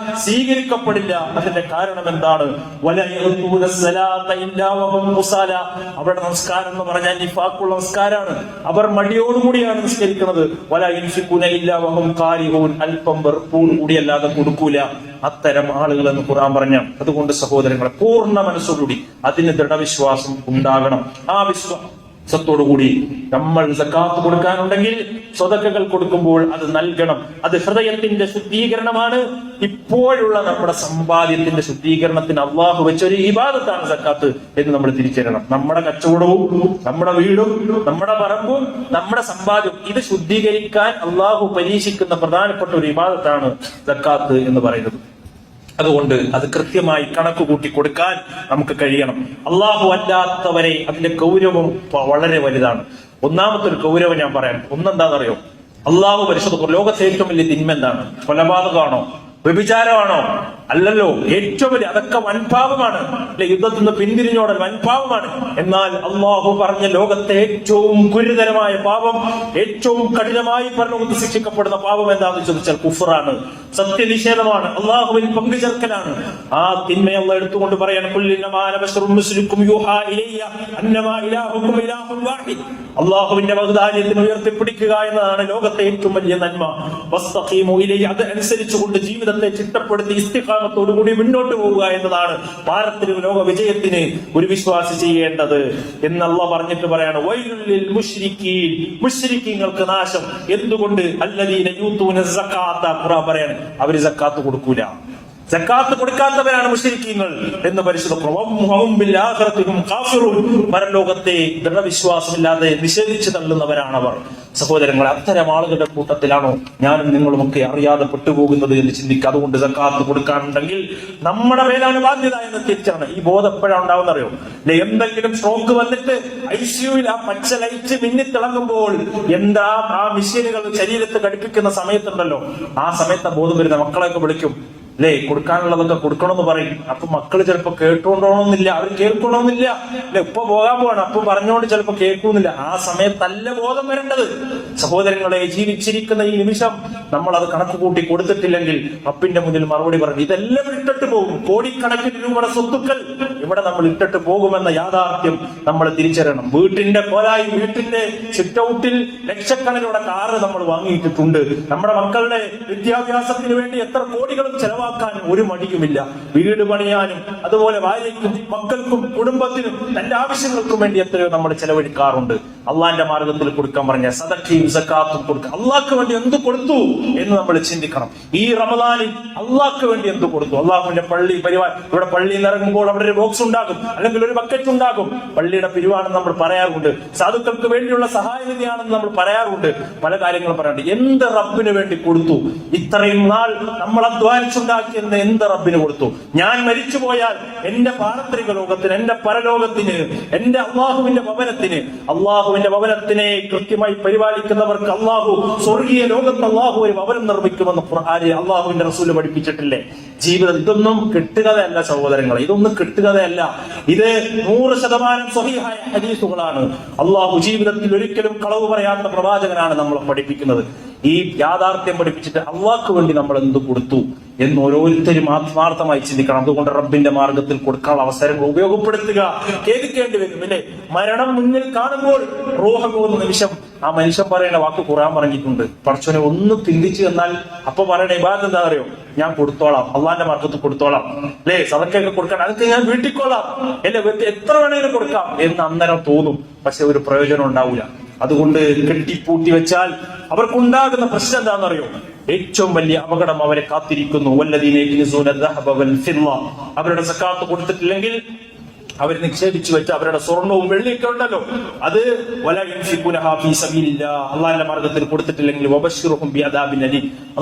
സ്വീകരിക്കപ്പെടില്ല. അതിന്റെ കാരണം എന്താണ്? അവരുടെ നമസ്കാരം എന്ന് പറഞ്ഞാൽ നിഫാഖുള്ള നമസ്കാരമാണ്. അവർ മടിയോടുകൂടിയാണ് നിസ്കരിക്കുന്നത്. അല്പം വെറുപ്പോടുകൂടിയല്ലാതെ കൊടുക്കൂല അത്തരം ആളുകൾ എന്ന് ഖുർആൻ പറഞ്ഞ. അതുകൊണ്ട് സഹോദരങ്ങളെ, പൂർണ്ണ മനസ്സോടുകൂടി അതിന് ദൃഢവിശ്വാസം ഉണ്ടാകണം. ആ വിശ്വാസത്തോടുകൂടി നമ്മൾ സക്കാത്ത് കൊടുക്കാനുണ്ടെങ്കിൽ സ്വതക്കകൾ കൊടുക്കുമ്പോൾ അത് നൽകണം. അത് ഹൃദയത്തിന്റെ ശുദ്ധീകരണമാണ്. ഇപ്പോഴുള്ള നമ്മുടെ സമ്പാദ്യത്തിന്റെ ശുദ്ധീകരണത്തിന് അള്ളാഹു വെച്ചൊരു ഇബാദത്താണ് സക്കാത്ത് എന്ന് നമ്മൾ തിരിച്ചറിയണം. നമ്മുടെ കച്ചവടവും നമ്മുടെ വീടും നമ്മുടെ പറമ്പും നമ്മുടെ സമ്പാദ്യവും ഇത് ശുദ്ധീകരിക്കാൻ അള്ളാഹു പരീക്ഷിക്കുന്ന പ്രധാനപ്പെട്ട ഒരു ഇബാദത്താണ് സക്കാത്ത് എന്ന് പറയുന്നത്. അതുകൊണ്ട് അത് കൃത്യമായി കണക്ക് കൂട്ടി കൊടുക്കാൻ നമുക്ക് കഴിയണം. അള്ളാഹു അല്ലാത്തവരെ അതിന്റെ ഗൗരവം വളരെ വലുതാണ്. ഒന്നാമത്തെ ഒരു ഗൗരവം ഞാൻ പറയാം. ഒന്നെന്താണെന്നറിയോ? അള്ളാഹു പരിശുദ്ധ ലോകത്തെ ഏറ്റവും വലിയ തിന്മ എന്താണ്? കൊലപാതകമാണോ? വ്യഭിചാരമാണോ? അല്ലല്ലോ. ഏറ്റവും വലിയ അതൊക്കെ വൻപാപമാണ്. അല്ലെ, യുദ്ധത്തിൽ നിന്ന് പിന്തിരിഞ്ഞോടൽ വൻപാപമാണ്. എന്നാൽ അള്ളാഹു പറഞ്ഞ ലോകത്തെ ഏറ്റവും ഗുരുതരമായ പാപം, ഏറ്റവും കഠിനമായി പരലോകത്ത് ശിക്ഷിക്കപ്പെടുന്ന പാപം എന്താണെന്ന് ചോദിച്ചാൽ കുഫ്റാണ്, സത്യനിഷേധമാണ്, അള്ളാഹുവിൽ പങ്കുചേർക്കലാണ്. ആ തിന്മയെ അള്ളാഹു എടുത്തുകൊണ്ട് പറയാണ്, അള്ളാഹുവിന്റെ വഹ്ദാനിയത്തിനെ ഉയർത്തിപ്പിടിക്കുക എന്നതാണ് ലോകത്തെ ഏറ്റവും വലിയ നന്മ. അത് അനുസരിച്ചുകൊണ്ട് ജീവിതത്തെ ചിട്ടപ്പെടുത്തി ഇസ്തിഖാമത്തോടുകൂടി മുന്നോട്ട് പോവുക എന്നതാണ് ഭാരതത്തിന് ലോക വിജയത്തിന് ഒരു വിശ്വാസി ചെയ്യേണ്ടത് എന്ന് അല്ലാഹു പറഞ്ഞിട്ട് പറയാണ്, വൈലുൽ മുശ്രിക്കീൻ, മുശ്രിക്കീങ്ങൾക്ക് നാശം. എന്തുകൊണ്ട്? അല്ലദീന യൂതൂന സക്കാത്ത, ഖുർആൻ പറയാണ് അവര് സക്കാത്ത് കൊടുക്കൂല. സക്കാത്ത് കൊടുക്കാത്തവരാണ് മുശ്രിക്കീങ്ങൾ എന്ന് പരിശുദ്ധ പരലോകത്തെ ദൃഢവിശ്വാസമില്ലാതെ നിഷേധിച്ചു തള്ളുന്നവരാണ് അവർ. സഹോദരങ്ങൾ, അത്തരം ആളുകളുടെ കൂട്ടത്തിലാണോ ഞാനും നിങ്ങളുമൊക്കെ അറിയാതെ പെട്ടുപോകുന്നത് എന്ന് ചിന്തിക്കുക. അതുകൊണ്ട് സക്കാത്ത് കൊടുക്കാനുണ്ടെങ്കിൽ നമ്മുടെ മേലാണ് ബാധ്യത എന്ന് തിരിച്ചാണ്. ഈ ബോധം എപ്പോഴാണ് ഉണ്ടാവുന്നറിയോ? എന്തെങ്കിലും സ്ട്രോക്ക് വന്നിട്ട് ICUവിൽ ആ പച്ച ലൈറ്റ് മിന്നിത്തിളങ്ങുമ്പോൾ എന്താ ആ മെഷീനുകൾ ശരീരത്ത് ഘടിപ്പിക്കുന്ന സമയത്തുണ്ടല്ലോ, ആ സമയത്ത് ബോധം വരുന്ന മക്കളെയൊക്കെ വിളിക്കും, അല്ലേ, കൊടുക്കാനുള്ളതൊക്കെ കൊടുക്കണമെന്ന് പറയും. അപ്പൊ മക്കള് ചിലപ്പോ കേട്ടോണ്ടോണമെന്നില്ല, അവർ കേൾക്കണമെന്നില്ല. അല്ലെ, ഉപ്പ പോകാൻ പോവാണ്, അപ്പൊ പറഞ്ഞോണ്ട് ചിലപ്പോ കേൾക്കുന്നില്ല. ആ സമയത്തല്ല ബോധം വരേണ്ടത്. സഹോദരങ്ങളെ, ജീവിച്ചിരിക്കുന്ന ഈ നിമിഷം നമ്മൾ അത് കണക്ക് കൂട്ടി കൊടുത്തിട്ടില്ലെങ്കിൽ അപ്പിന്റെ മുന്നിൽ മറുപടി പറഞ്ഞു ഇതെല്ലാം ഇട്ടിട്ട് പോകും. കോടിക്കണക്കിന് രൂപയുടെ സ്വത്തുക്കൾ ഇവിടെ നമ്മൾ ഇട്ടിട്ട് പോകുമെന്ന യാഥാർത്ഥ്യം നമ്മൾ തിരിച്ചറിയണം. വീട്ടിന്റെ പോരായി വീട്ടിന്റെ സിറ്റ് ഔട്ടിൽ ലക്ഷക്കണക്കിനുള്ള കാറ് നമ്മൾ വാങ്ങിയിട്ടിട്ടുണ്ട്. നമ്മുടെ മക്കളുടെ വിദ്യാഭ്യാസത്തിന് വേണ്ടി എത്ര കോടികളും ചെലവാക്കാൻ ഒരു മടിയുമില്ല. വീട് പണിയാനും അതുപോലെ ഭാര്യയ്ക്കും മക്കൾക്കും കുടുംബത്തിനും തന്റെ ആവശ്യങ്ങൾക്കും വേണ്ടി എത്രയോ നമ്മൾ ചെലവഴിക്കാറുണ്ട്. അള്ളാന്റെ മാർഗത്തിൽ കൊടുക്കാൻ പറഞ്ഞ സദഖയും സക്കാത്തും കൊടുക്കുക. അള്ളാഹ്ക്ക് വേണ്ടി എന്ത് കൊടുത്തു എന്ന് നമ്മൾ ചിന്തിക്കണം. ഈ റമദാനിൽ അള്ളാഹ്ക്ക് വേണ്ടി എന്ത് കൊടുത്തു? അള്ളാഹുവിന്റെ പള്ളി പരിപാടി, ഇവിടെ പള്ളിയിൽ ഇറങ്ങുമ്പോൾ അവിടെ ഒരു ബോക്സ് ഉണ്ടാകും, അല്ലെങ്കിൽ ഒരു ബക്കറ്റ് ഉണ്ടാകും. പള്ളിയുടെ പിരിവാണെന്ന് നമ്മൾ പറയാറുണ്ട്. സാധുക്കൾക്ക് വേണ്ടിയുള്ള സഹായനിധിയാണെന്ന് നമ്മൾ പറയാറുണ്ട്. പല കാര്യങ്ങളും പറയാറുണ്ട്. എന്ത് റബ്ബിന് വേണ്ടി കൊടുത്തു? ഇത്രയും നാൾ നമ്മൾ അധ്വാനിച്ചുണ്ടാക്കിയെന്ന് എന്ത് റബ്ബിന് കൊടുത്തു? ഞാൻ മരിച്ചു പോയാൽ എന്റെ പാരത്രിക ലോകത്തിന്, എന്റെ പരലോകത്തിന്, എന്റെ അള്ളാഹുവിന്റെ ഭവനത്തിനെ കൃത്യമായി പരിപാലിക്കുന്നവർക്ക് അള്ളാഹു സ്വർഗീയ ലോകത്ത് അള്ളാഹു ഒരു ഭവനം നിർമ്മിക്കുമെന്ന് ഖുർആനിൽ അള്ളാഹുവിന്റെ റസൂല് പഠിപ്പിച്ചിട്ടില്ലേ? ജീവിതം ഇതൊന്നും കിട്ടുകതയല്ല സഹോദരങ്ങളെ, ഇതൊന്നും കിട്ടുകതയല്ല. ഇത് 100% സ്വഹീഹായ ഹദീസുകളാണ്. അള്ളാഹു ജീവിതത്തിൽ ഒരിക്കലും കളവ് പറയാത്ത പ്രവാചകനാണ് നമ്മളെ പഠിപ്പിക്കുന്നത്. ഈ യാഥാർത്ഥ്യം പഠിപ്പിച്ചിട്ട് അള്ളാഹ്ക്ക് വേണ്ടി നമ്മൾ എന്ത് കൊടുത്തു എന്ന് ഓരോരുത്തരും ആത്മാർത്ഥമായി ചിന്തിക്കണം. അതുകൊണ്ട് റബ്ബിന്റെ മാർഗത്തിൽ കൊടുക്കാനുള്ള അവസരങ്ങൾ ഉപയോഗപ്പെടുത്തുക. കേൾക്കേണ്ടി വരും, അല്ലെ? മരണം മുന്നിൽ കാണുമ്പോൾ റൂഹ് പോകുന്ന നിമിഷം ആ മനുഷ്യൻ പറയുന്ന വാക്ക് ഖുർആൻ പറഞ്ഞിട്ടുണ്ട്. പടച്ചോനെ ഒന്ന് ചിന്തിച്ചു എന്നാൽ അപ്പൊ പറയണ ഇബാദത്ത് എന്താ അറിയോ? ഞാൻ കൊടുത്തോളാം, അള്ളാന്റെ മാർഗത്തിൽ കൊടുത്തോളാം, അല്ലെ? സദക്കയൊക്കെ കൊടുക്കണം, അതൊക്കെ ഞാൻ വീട്ടിക്കൊള്ളാം, അല്ലെ? എത്ര വേണേലും കൊടുക്കാം എന്ന് അന്നേരം തോന്നും. പക്ഷെ ഒരു പ്രയോജനം ഉണ്ടാവില്ല. അതുകൊണ്ട് കെട്ടിപ്പൂട്ടി വെച്ചാൽ അവർക്കുണ്ടാകുന്ന പ്രശ്നം എന്താണെന്നറിയോ? ഏറ്റവും വലിയ അപകടം അവരെ കാത്തിരിക്കുന്നു. അവരുടെ സക്കാത്ത് കൊടുത്തിട്ടില്ലെങ്കിൽ അവർ നിക്ഷേപിച്ചു വെച്ച അവരുടെ സ്വർണവും വെള്ളിയൊക്കെ ഉണ്ടല്ലോ, അത് അള്ളാഹിന്റെ മാർഗത്തിൽ കൊടുത്തിട്ടില്ലെങ്കിൽ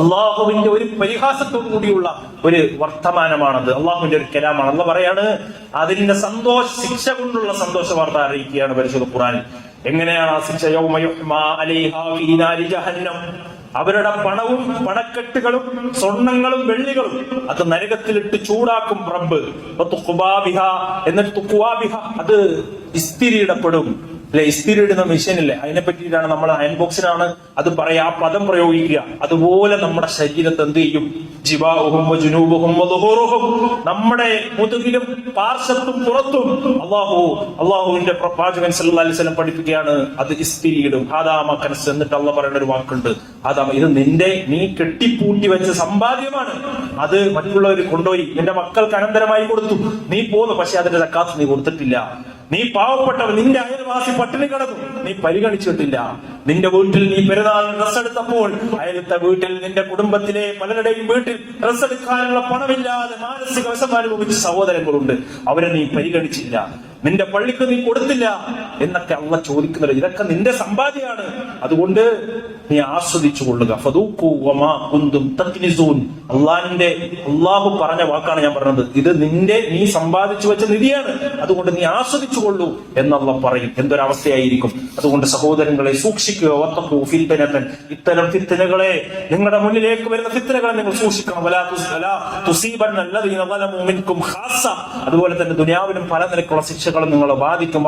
അള്ളാഹുവിന്റെ ഒരു പരിഹാസത്തോടു കൂടിയുള്ള ഒരു വർത്തമാനമാണത്. അള്ളാഹുവിന്റെ ഒരു കലാമാണ്. അള്ളാഹ് പറയാണ് അതിന്റെ ശിക്ഷ കൊണ്ടുള്ള സന്തോഷ വാർത്ത അറിയിക്കുകയാണ് പരിശുദ്ധ ഖുർആനിൽ. എങ്ങനെയാണ് ആ ശിക്ഷ? അവരുടെ പണവും പണക്കെട്ടുകളും സ്വർണങ്ങളും വെള്ളികളും അത് നരകത്തിലിട്ട് ചൂടാക്കും റബ്ബ്. എന്നിട്ട് അത് ഇസ്തിരിയിടപ്പെടും. അല്ലെ, ഇസ്തിരിയിടുന്ന മെഷീനില്ലേ, അതിനെ പറ്റിയിട്ടാണ് നമ്മൾ അയൺ ബോക്സിനാണ് അത് പറയാ, ആ പദം പ്രയോഗിക്കുക. അതുപോലെ നമ്മുടെ ശരീരത്തെ എന്ത് ചെയ്യും? ജിബാഹും ജുനൂബുഹും വദുഹൂറുഹും, നമ്മുടെ മുതുകിലും പാർശ്വത്തും പുറത്തും അള്ളാഹുവിന്റെ പ്രവാചകൻ സല്ലല്ലാഹു അലൈഹി വസല്ലം പഠിപ്പിക്കുകയാണ്, അത് ഇസ്തിരിയിടും. ഹാദാമക്കനസ് എന്നിട്ട് അള്ളാഹ് പറയുന്ന ഒരു വാക്കുണ്ട്, ഇത് നീ കെട്ടിപ്പൂട്ടി വെച്ച സമ്പാദ്യമാണ്. അത് മറ്റുള്ളവർ കൊണ്ടുപോയി നിന്റെ മക്കൾക്ക് അനന്തരമായി കൊടുത്തു, നീ പോന്നു, പക്ഷെ അതിന്റെ സക്കാത്ത് നീ കൊടുത്തിട്ടില്ല. നീ പാവപ്പെട്ടവൻ, നിന്റെ അയൽവാസി പട്ടിണി കിടന്നു, നീ പരിഗണിച്ചിട്ടില്ല. നിന്റെ വീട്ടിൽ നീ പെരുന്നാൾ ഡ്രസ് എടുത്തപ്പോൾ അയലത്തെ വീട്ടിൽ, നിന്റെ കുടുംബത്തിലെ പലരുടെയും വീട്ടിൽ ഡ്രസ് എടുക്കാനുള്ള പണമില്ലാതെ മാനസിക വിഷമം അനുഭവിച്ച സഹോദരങ്ങളുണ്ട്, അവരെ നീ പരിഗണിച്ചില്ല. നിന്റെ പള്ളിക്ക് നീ കൊടുത്തില്ല എന്നൊക്കെ അള്ളാഹ് ചോദിക്കുന്നത്. ഇതൊക്കെ നിന്റെ സമ്പാദ്യമാണ്, അതുകൊണ്ട് നീ ആസ്വദിച്ചു കൊള്ളുക. അള്ളാഹു പറഞ്ഞ വാക്കാണ് ഞാൻ പറഞ്ഞത്. ഇത് നീ സമ്പാദിച്ചു വെച്ച നിധിയാണ്, അതുകൊണ്ട് നീ ആസ്വദിച്ചു കൊള്ളൂ എന്നല്ല പറയും. എന്തൊരവസ്ഥയായിരിക്കും. അതുകൊണ്ട് സഹോദരങ്ങളെ സൂക്ഷിക്കുക. ഇത്തരം ഫിത്നകളെ, നിങ്ങളുടെ മുന്നിലേക്ക് വരുന്ന ഫിത്നകളെ നിങ്ങൾ സൂക്ഷിക്കണം. അതുപോലെ തന്നെ ദുനിയാവിലും പല നിലക്കുള്ള ശിക്ഷകളും നിങ്ങളെ ബാധിക്കും.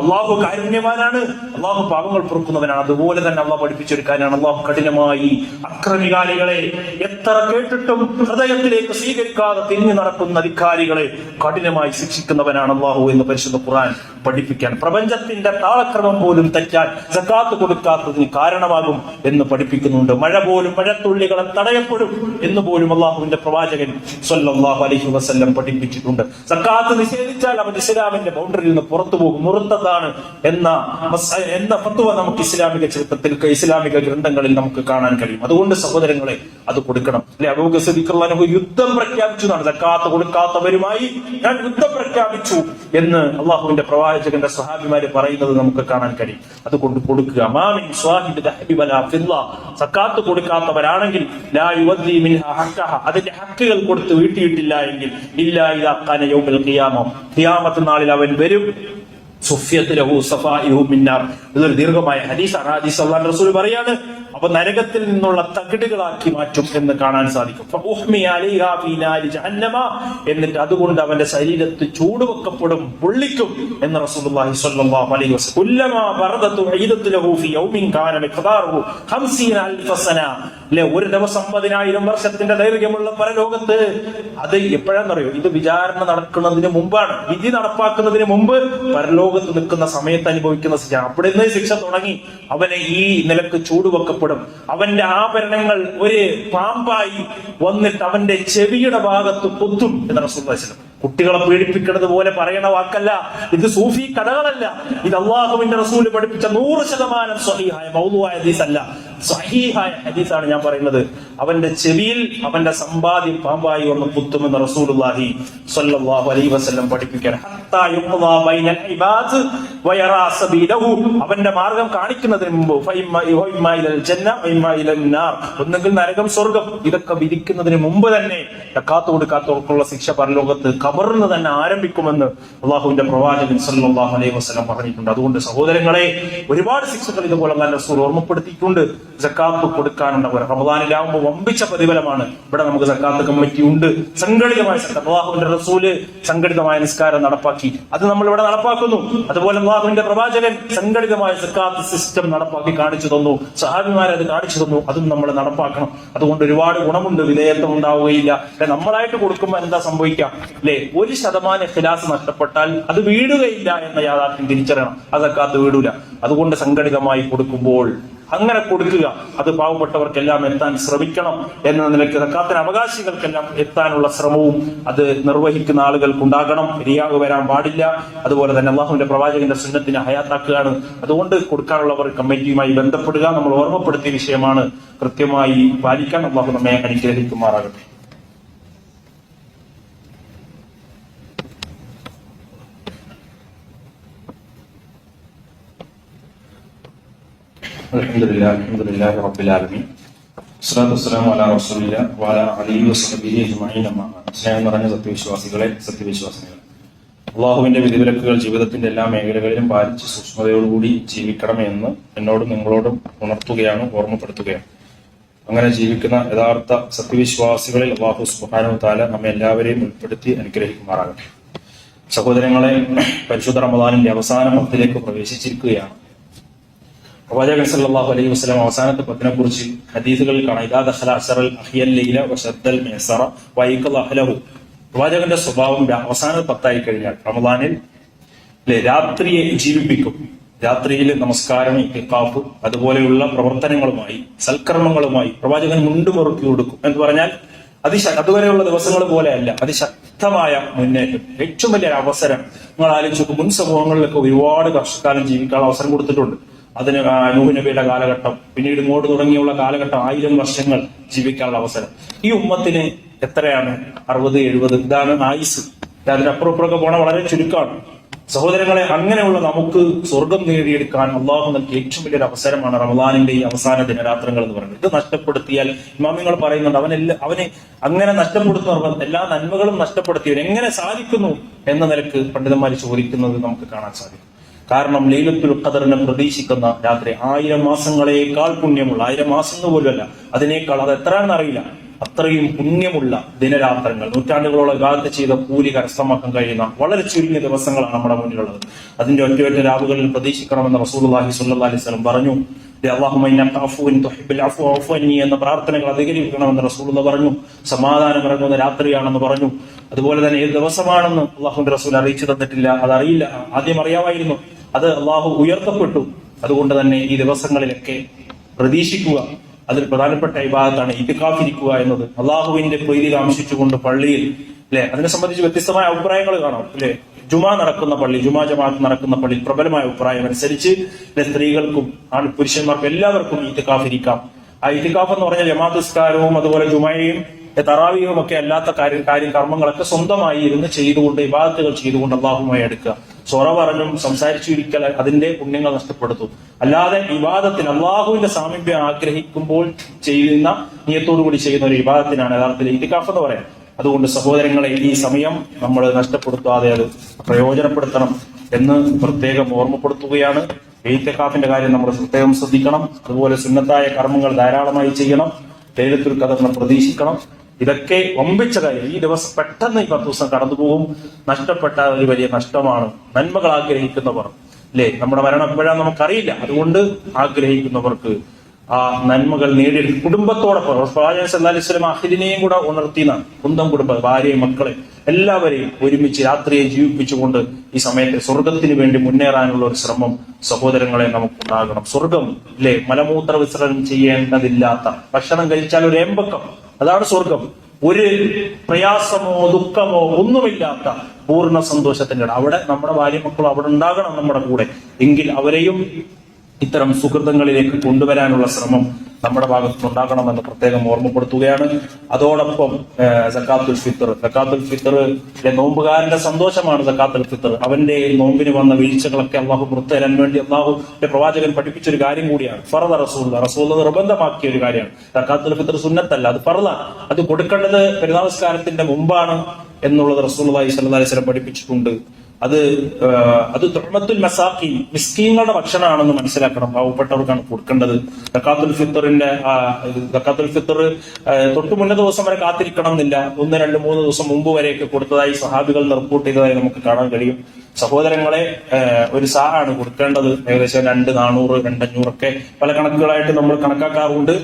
അള്ളാഹു കാരുണ്യവാനാണ്, അള്ളാഹു പാപങ്ങൾ പൊറുക്കുന്നവനാണ്. അതുപോലെ തന്നെ അള്ളാഹു പഠിപ്പിച്ചൊരു കാര്യമാണ്, അള്ളാഹു കഠിനമായി അക്രമികാരികളെ, എത്ര കേട്ടിട്ടും ഹൃദയത്തിലേക്ക് സ്വീകരിക്കാതെ തിരിഞ്ഞു നടക്കുന്ന അധികാരികളെ കഠിനമായി ശിക്ഷിക്കുന്നവനാണ് അള്ളാഹു എന്ന് പരിശുദ്ധ ഖുർആൻ പഠിപ്പിക്കാൻ. പ്രപഞ്ചത്തിന്റെ താളക്രമം പോലും തെറ്റാൻ സക്കാത്ത് കൊടുക്കാത്തതിന് കാരണമാകും എന്ന് പഠിപ്പിക്കുന്നുണ്ട്. മഴ പോലും, മഴത്തുള്ളികളെ തടയപ്പെടും എന്ന് പോലും അള്ളാഹുവിന്റെ പ്രവാചകൻ സ്വല്ലല്ലാഹു അലൈഹി വസല്ലം പഠിപ്പിച്ചിട്ടുണ്ട്. സക്കാത്ത് നിഷേധിച്ചാൽ അവൻ ഇസ്ലാമിന്റെ ബൗണ്ടറിയിൽ നിന്ന് പുറത്തു പോകും, മുറുത്തതാണ് എന്ന ഫത്വ നമുക്ക് ഇസ്ലാമിക ചരിത്രത്തിൽ, ഇസ്ലാമിക ഗ്രന്ഥങ്ങളിൽ നമുക്ക് കാണാൻ കഴിയും. അതുകൊണ്ട് സഹോദരങ്ങളെ അത് കൊടുക്കണം. അല്ലെ, അബൂബക്കർ സിദ്ദീഖ് റളിയല്ലാഹു അൻഹു യുദ്ധം പ്രഖ്യാപിച്ചു എന്നാണ്, സക്കാത്ത് കൊടുക്കാത്തവരുമായി ഞാൻ യുദ്ധം പ്രഖ്യാപിച്ചു എന്ന് അള്ളാഹുവിന്റെ പ്രവാചകന്റെ സ്വഹാബിമാര് പറയുന്നത് നമുക്ക് കാണാൻ കഴിയും. അതുകൊണ്ട് കൊടുക്കുക. സക്കാത്ത് കൊടുക്കാത്തവരാണെങ്കിൽ അതിന്റെ ഹക്കുകൾ കൊടുത്ത് വീട്ടിയിട്ടില്ല എങ്കിൽ ഖിയാമത്ത് നാളിൽ അവൻ വരും. ഇതൊരു ദീർഘമായ ഹദീസാണ്. ഹദീസ് അല്ലാഹുവിന്റെ റസൂൽ പറയാണ്, അപ്പൊ നരകത്തിൽ നിന്നുള്ള തകിടുകളാക്കി മാറ്റും എന്ന് കാണാൻ സാധിക്കും. എന്നിട്ട് അതുകൊണ്ട് അവന്റെ ശരീരത്ത് ചൂടുവെക്കപ്പെടും, പൊള്ളിക്കും എന്ന് റസൂലുള്ളാഹി സ്വല്ലല്ലാഹു അലൈഹി വസല്ലം. ഒരു ദിവസം 50,000 വർഷത്തിന്റെ ദൈർഘ്യമുള്ള പരലോകത്ത്. അത് എപ്പോഴാണെന്നറിയോ? ഇത് വിചാരണ നടക്കുന്നതിന് മുമ്പാണ്, വിധി നടപ്പാക്കുന്നതിന് മുമ്പ് പരലോകത്ത് നിൽക്കുന്ന സമയത്ത് അനുഭവിക്കുന്ന ശിക്ഷ. അവിടെ നിന്ന് ശിക്ഷ തുടങ്ങി അവനെ ഈ നിലക്ക് ചൂടുവെക്കപ്പെടും. അവന്റെ ആഭരണങ്ങൾ ഒരു പാമ്പായി വന്നിട്ട് അവന്റെ ചെവിയുടെ ഭാഗത്ത് കൊത്തും എന്ന് റസൂലുള്ളാഹി സ്വല്ലല്ലാഹു അലൈഹി വസല്ലം. കുട്ടികളെ പീഡിപ്പിക്കുന്നത് പോലെ പറയണ വാക്കല്ല ഇത്, സൂഫി കഥകളല്ല. ഇത് അള്ളാഹുവിന്റെ റസൂല് പഠിപ്പിച്ച 100% സ്വഹീഹായ മൗദൂആയ ഹദീസല്ല, സ്വഹീഹായ ഹദീസാണ് ഞാൻ പറയുന്നത്. അവന്റെ ചെവിയിൽ അവന്റെ സമ്പാദ്യം പാമ്പായി വന്ന് കുത്തുമെന്ന് റസൂലുള്ളാഹി സ്വല്ലല്ലാഹു അലൈഹി വസല്ലം പഠിപ്പിക്കാൻ. ഹത്താ യുഖ്ദാ ബൈനൽ ഇബാദ് വയറാ സബീലഹു, അവന്റെ മാർഗം കാണിക്കുന്നതിന് മുമ്പ് ഒന്നുകിൽ നരകം, സ്വർഗം, ഇതൊക്കെ വിധിക്കുന്നതിന് മുമ്പ് തന്നെ സക്കാത്ത് കൊടുക്കാത്തവർക്കുള്ള ശിക്ഷ പരലോകത്ത് ഖബറിന് തന്നെ ആരംഭിക്കുമെന്ന് അള്ളാഹുവിന്റെ പ്രവാചകൻ സല്ലല്ലാഹു അലൈഹി വസല്ലം പറഞ്ഞിട്ടുണ്ട്. അതുകൊണ്ട് സഹോദരങ്ങളെ, ഒരുപാട് ശിക്ഷകൾ ഇതുപോലെ അല്ലാഹുവിന്റെ റസൂൽ ഓർമ്മപ്പെടുത്തിയിട്ടുണ്ട്. സക്കാത്ത് കൊടുക്കാനുണ്ടവർ റമദാനിലാവുമ്പോൾ വമ്പിച്ച പ്രതിഫലമാണ്. ഇവിടെ നമുക്ക് സക്കാത്ത് കമ്മിറ്റി ഉണ്ട്, സംഘടിതമായ അള്ളാഹുവിന്റെ റസൂല് സംഘടിതമായ നിസ്കാരം നടപ്പാക്കി, അത് നമ്മൾ ഇവിടെ നടപ്പാക്കുന്നു. അതുപോലെ അള്ളാഹുവിന്റെ പ്രവാചകൻ സംഘടിതമായ സക്കാത്ത് സിസ്റ്റം നടപ്പാക്കി കാണിച്ചു തന്നു, സഹാബിമാരെ അത് കാണിച്ചു തന്നു, അതും നമ്മൾ നടപ്പാക്കണം. അതുകൊണ്ട് ഒരുപാട് ഗുണമുണ്ട്, വിധേയത്വം ഉണ്ടാവുകയില്ല. നമ്മളായിട്ട് കൊടുക്കുമ്പോൾ എന്താ സംഭവിക്കാം? അല്ലെ, 1% ഇഖ്ലാസ് നഷ്ടപ്പെട്ടാൽ അത് വീടുകയില്ല എന്ന യാഥാർത്ഥ്യം തിരിച്ചറിയണം. അത് സക്കാത്ത് വീടൂല. അതുകൊണ്ട് സംഘടിതമായി കൊടുക്കുമ്പോൾ അങ്ങനെ കൊടുക്കുക. അത് പാവപ്പെട്ടവർക്കെല്ലാം എത്താൻ ശ്രമിക്കണം എന്ന നിലയ്ക്ക് സക്കാത്തിന് അവകാശികൾക്കെല്ലാം എത്താനുള്ള ശ്രമവും അത് നിർവഹിക്കുന്ന ആളുകൾക്കുണ്ടാകണം. റിയാവ് വരാൻ പാടില്ല. അതുപോലെ തന്നെ അള്ളാഹുവിന്റെ പ്രവാചകന്റെ സുന്നത്തിനെ ഹയാത്താക്കുകയാണ്. അതുകൊണ്ട് കൊടുക്കാനുള്ളവർ കമ്മിറ്റിയുമായി ബന്ധപ്പെടുക. നമ്മൾ ഓർമ്മപ്പെടുത്തിയ വിഷയമാണ്, കൃത്യമായി പാലിക്കാൻ അള്ളാഹു നമ്മെ അനുഗ്രഹിക്കുമാറാകട്ടെ. അൽഹംദുലില്ലാഹി റബ്ബിൽ ആലമീൻ വസ്സലാത്തു വസ്സലാമു അലാ റസൂലില്ലാഹി വഅലാ ആലിഹി വസഹ്ബിഹി അജ്മഈൻ. സ്നേഹം നിറഞ്ഞ സത്യവിശ്വാസികളെ, അള്ളാഹുവിന്റെ വിധിവിലക്കുകൾ ജീവിതത്തിന്റെ എല്ലാ മേഖലകളിലും പാലിച്ച് സൂക്ഷ്മതയോടുകൂടി ജീവിക്കണമെന്ന് എന്നോടും നിങ്ങളോടും ഉണർത്തുകയാണ്, ഓർമ്മപ്പെടുത്തുകയാണ്. അങ്ങനെ ജീവിക്കുന്ന യഥാർത്ഥ സത്യവിശ്വാസികളിൽ അല്ലാഹു സുബ്ഹാനഹു വ തആല നമ്മെ എല്ലാവരെയും ഉൾപ്പെടുത്തി അനുഗ്രഹിക്കുമാറാകട്ടെ. സഹോദരങ്ങളെ, പരിശുദ്ധ റമദാനിന്റെ അവസാന പത്തിലേക്ക് പ്രവേശിച്ചിരിക്കുകയാണ്. പ്രവാചകൻ സല്ലല്ലാഹു അലൈഹി വസല്ലം അവസാനത്തെ പത്തിനെ കുറിച്ച് ഹദീസുകളിൽ കാണാം. ഇദാ ദഖല അശറൽ അഹ്യൽ ലൈല വശദ്ദൽ മിഅ്സറ വൈഖല അഹ്ലഹു. പ്രവാചകന്റെ സ്വഭാവം അവസാന പത്തായി കഴിഞ്ഞാൽ റമദാനിൽ രാത്രിയെ ജീവിപ്പിക്കും. രാത്രിയിൽ നമസ്കാരം, ഇത്തിഖാഫ് അതുപോലെയുള്ള പ്രവർത്തനങ്ങളുമായി, സൽക്കർമ്മങ്ങളുമായി പ്രവാചകൻ മുണ്ടുമുറുക്കി കൊടുക്കും എന്ന് പറഞ്ഞാൽ അതുവരെയുള്ള ദിവസങ്ങൾ പോലെയല്ല, അതിശക്തമായ മുന്നേറ്റം, ഏറ്റവും വലിയ അവസരം. നിങ്ങൾ ആലോചിച്ചു, മുൻ സമൂഹങ്ങളിലൊക്കെ ഒരുപാട് വർഷക്കാലം ജീവിക്കാനുള്ള അവസരം കൊടുത്തിട്ടുണ്ട്. അതിന് നൂഹ് നബിയുടെ കാലഘട്ടം, പിന്നീട് ഇങ്ങോട്ട് തുടങ്ങിയുള്ള കാലഘട്ടം, 1000 വർഷങ്ങൾ ജീവിക്കാനുള്ള അവസരം. ഈ ഉമ്മത്തിന് എത്രയാണ്? 60-70. ഇതാണ് ആയുസ്. അതിനപ്പുറപ്പുറമൊക്കെ പോണ വളരെ ചുരുക്കമാണ്. സഹോദരങ്ങളെ, അങ്ങനെയുള്ള നമുക്ക് സ്വർഗം നേടിയെടുക്കാൻ അള്ളാഹു നൽകിയ ഏറ്റവും വലിയൊരു അവസരമാണ് റമദാനിന്റെ ഈ അവസാന ദിനരാത്രങ്ങൾ എന്ന് പറയുന്നത്. ഇത് നഷ്ടപ്പെടുത്തിയാൽ ഇമാമിങ്ങൾ പറയുന്നുണ്ട്, അവനെ അങ്ങനെ നഷ്ടപ്പെടുത്തുന്നവർ എല്ലാ നന്മകളും നഷ്ടപ്പെടുത്തിയവർ എങ്ങനെ സാധിക്കുന്നു എന്ന നിലക്ക് പണ്ഡിതന്മാർ ചോദിക്കുന്നത് നമുക്ക് കാണാൻ സാധിക്കും. കാരണം ലൈലത്തുൽ ഖദറിനെ പ്രതീക്ഷിക്കുന്ന രാത്രി 1000 മാസങ്ങളേക്കാൾ പുണ്യമുള്ള, 1000 മാസങ്ങൾ പോലുമല്ല, അതിനേക്കാൾ, അത് എത്രയാണെന്ന് അറിയില്ല, അത്രയും പുണ്യമുള്ള ദിനരാത്രങ്ങൾ, നൂറ്റാണ്ടുകളോളം ഇബാദത്ത് ചെയ്ത കൂലി കരസ്ഥമാക്കാൻ കഴിയുന്ന വളരെ ചുരുങ്ങിയ ദിവസങ്ങളാണ് നമ്മുടെ മുന്നിലുള്ളത്. അതിന്റെ ഒറ്റ രാവുകളിൽ പ്രതീക്ഷിക്കണമെന്ന് റസൂലുള്ളാഹി സ്വല്ലല്ലാഹി അലൈഹി വസല്ലം പറഞ്ഞു. അല്ലാഹുമ്മ ഇന്നക അഫ്വുൻ തുഹിബ്ബുൽ അഫ്വ ഫഅഫു അന്നി എന്ന പ്രാർത്ഥനകൾ അധികരിക്കണമെന്ന് റസൂലുള്ളാഹി പറഞ്ഞു. സമാധാനം ഇറങ്ങുന്ന രാത്രിയാണെന്ന് പറഞ്ഞു. അതുപോലെ തന്നെ ഏത് ദിവസമാണെന്ന് അള്ളാഹുവിന്റെ റസൂൽ അറിയിച്ചു തന്നിട്ടില്ല, അതറിയില്ല. ആദ്യം അറിയാമായിരുന്നു, അത് അള്ളാഹു ഉയർത്തപ്പെട്ടു. അതുകൊണ്ട് തന്നെ ഈ ദിവസങ്ങളിലൊക്കെ പ്രതീക്ഷിക്കുക. അതിൽ പ്രധാനപ്പെട്ട ഇബാദത്താണ് ഇത്തിഖാഫ് ഇരിക്കുക എന്നത്. അള്ളാഹുവിന്റെ പ്രീതി കാംക്ഷിച്ചുകൊണ്ട് പള്ളിയിൽ അതിനെ സംബന്ധിച്ച് വ്യത്യസ്തമായ അഭിപ്രായങ്ങൾ കാണാം. ജുമാ നടക്കുന്ന പള്ളി, ജുമാ ജമാഅത്ത് നടക്കുന്ന പള്ളി, പ്രബലമായ അഭിപ്രായം അനുസരിച്ച് സ്ത്രീകൾക്കും പുരുഷന്മാർക്കും എല്ലാവർക്കും ഇത്തിഖാഫ് ഇരിക്കാം. ആ ഇത്തിഖാഫ് എന്ന് പറഞ്ഞാൽ ജമാഅത്ത് നിസ്കാരവും അതുപോലെ ജുമയും തറാവിയും ഒക്കെ അല്ലാത്ത കർമ്മങ്ങളൊക്കെ സ്വന്തമായി ഇരുന്ന് ചെയ്തുകൊണ്ട്, ഇബാദത്തുകൾ ചെയ്തുകൊണ്ട് അള്ളാഹുമായി അടുക്കുക. സൊറ പറഞ്ഞും സംസാരിച്ചിരിക്കൽ അതിന്റെ പുണ്യങ്ങൾ നഷ്ടപ്പെടുത്തും. അല്ലാതെ ഇബാദത്തിന് അള്ളാഹുവിന്റെ സാമീപ്യം ആഗ്രഹിക്കുമ്പോൾ ചെയ്യുന്ന, നിയത്തോടുകൂടി ചെയ്യുന്ന ഒരു ഇബാദത്തിനാണ് യഥാർത്ഥത്തിൽ ഇത്തിഖാഫ് എന്ന് പറയാം. അതുകൊണ്ട് സഹോദരങ്ങളെ, ഈ സമയം നമ്മൾ നഷ്ടപ്പെടുത്താതെ അത് പ്രയോജനപ്പെടുത്തണം എന്ന് പ്രത്യേകം ഓർമ്മപ്പെടുത്തുകയാണ്. ഇത്തിഖാഫിന്റെ കാര്യം നമ്മൾ പ്രത്യേകം ശ്രദ്ധിക്കണം. അതുപോലെ സുന്നത്തായ കർമ്മങ്ങൾ ധാരാളമായി ചെയ്യണം. ലൈലത്തുൽ ഖദറിനെ പ്രതീക്ഷിക്കണം. ഇതൊക്കെ വമ്പിച്ച കാര്യം. ഈ ദിവസം പെട്ടെന്ന് ഈ 10 ദിവസം കടന്നുപോകും. നഷ്ടപ്പെട്ട ഒരു വലിയ നഷ്ടമാണ്. നന്മകൾ ആഗ്രഹിക്കുന്നവർ നമ്മുടെ മരണം എപ്പോഴാന്ന് നമുക്കറിയില്ല. അതുകൊണ്ട് ആഗ്രഹിക്കുന്നവർക്ക് ആ നന്മകൾ നേടിയെടുക്കും. കുടുംബത്തോടൊപ്പം പ്രവാചകൻ സല്ലല്ലാഹു അലൈഹി വസല്ലം അഹ്ലിനെയും കൂടെ ഉണർത്തിയാണ്. സ്വന്തം കുടുംബം, ഭാര്യയും മക്കളെ എല്ലാവരെയും ഒരുമിച്ച് രാത്രിയെ ജീവിപ്പിച്ചുകൊണ്ട് ഈ സമയത്ത് സ്വർഗത്തിന് വേണ്ടി മുന്നേറാനുള്ള ഒരു ശ്രമം സഹോദരങ്ങളെ നമുക്കുണ്ടാകണം. സ്വർഗം മലമൂത്ര വിസർജനം ചെയ്യേണ്ടതില്ലാത്ത, ഭക്ഷണം കഴിച്ചാൽ ഒരു ഏമ്പക്കം, അതാണ് സ്വർഗം. ഒരു പ്രയാസമോ ദുഃഖമോ ഒന്നുമില്ലാത്ത പൂർണ്ണ സന്തോഷത്തിന്റെ അവിടെ നമ്മുടെ ഭാര്യ മക്കളും അവിടെ ഉണ്ടാകണം നമ്മുടെ കൂടെ. എങ്കിൽ അവരെയും ഇത്തരം സുഹൃത്തുക്കളിലേക്ക് കൊണ്ടുവരാനുള്ള ശ്രമം നമ്മുടെ ഭാഗത്തുനിന്നുണ്ടാകണമെന്ന് പ്രത്യേകം ഓർമ്മപ്പെടുത്തുകയാണ്. അതോടൊപ്പം സക്കാത്തുൽ ഫിത്തർ നോമ്പുകാരന്റെ സന്തോഷമാണ് സക്കാത്തുൽ ഫിത്തർ. അവന്റെ നോമ്പിന് വന്ന വീഴ്ചകളൊക്കെ അള്ളാഹു പുറത്തു തരാൻ വേണ്ടി അള്ളാഹുന്റെ പ്രവാചകൻ പഠിപ്പിച്ചൊരു കാര്യം കൂടിയാണ്. ഫർദ റസൂൽ നിർബന്ധമാക്കിയ ഒരു കാര്യമാണ്. സക്കാത്തുൽ ഫിത്തർ സുന്നത്തല്ല, അത് ഫർദാണ്. അത് കൊടുക്കേണ്ടത് പെരുന്നാൾ നിസ്കാരത്തിന്റെ മുമ്പാണ് എന്നുള്ളത് റസൂലുള്ളാഹി സ്വല്ലല്ലാഹി അലൈഹി വസല്ലം പഠിപ്പിച്ചിട്ടുണ്ട്. അത് തുഅമത്തുൽ മസാഖീൻ, മിസ്കീങ്ങളുടെ ഭക്ഷണമാണെന്ന് മനസ്സിലാക്കണം. പാവപ്പെട്ടവർക്കാണ് കൊടുക്കേണ്ടത്. സക്കാത്തുൽ ഫിത്തർ തൊട്ടു മുന്നേ ദിവസം വരെ കാത്തിരിക്കണം എന്നില്ല. 1, 2, 3 ദിവസം മുമ്പ് വരെയൊക്കെ കൊടുത്തതായി സഹാബികൾ റിപ്പോർട്ട് ചെയ്തതായി നമുക്ക് കാണാൻ കഴിയും. സഹോദരങ്ങളെ, ഒരു സാഹാണ് കൊടുക്കേണ്ടത്. ഏകദേശം 2,400, 2,500 ഒക്കെ പല കണക്കുകളായിട്ട് നമ്മൾ കണക്കാക്കാറുണ്ട്.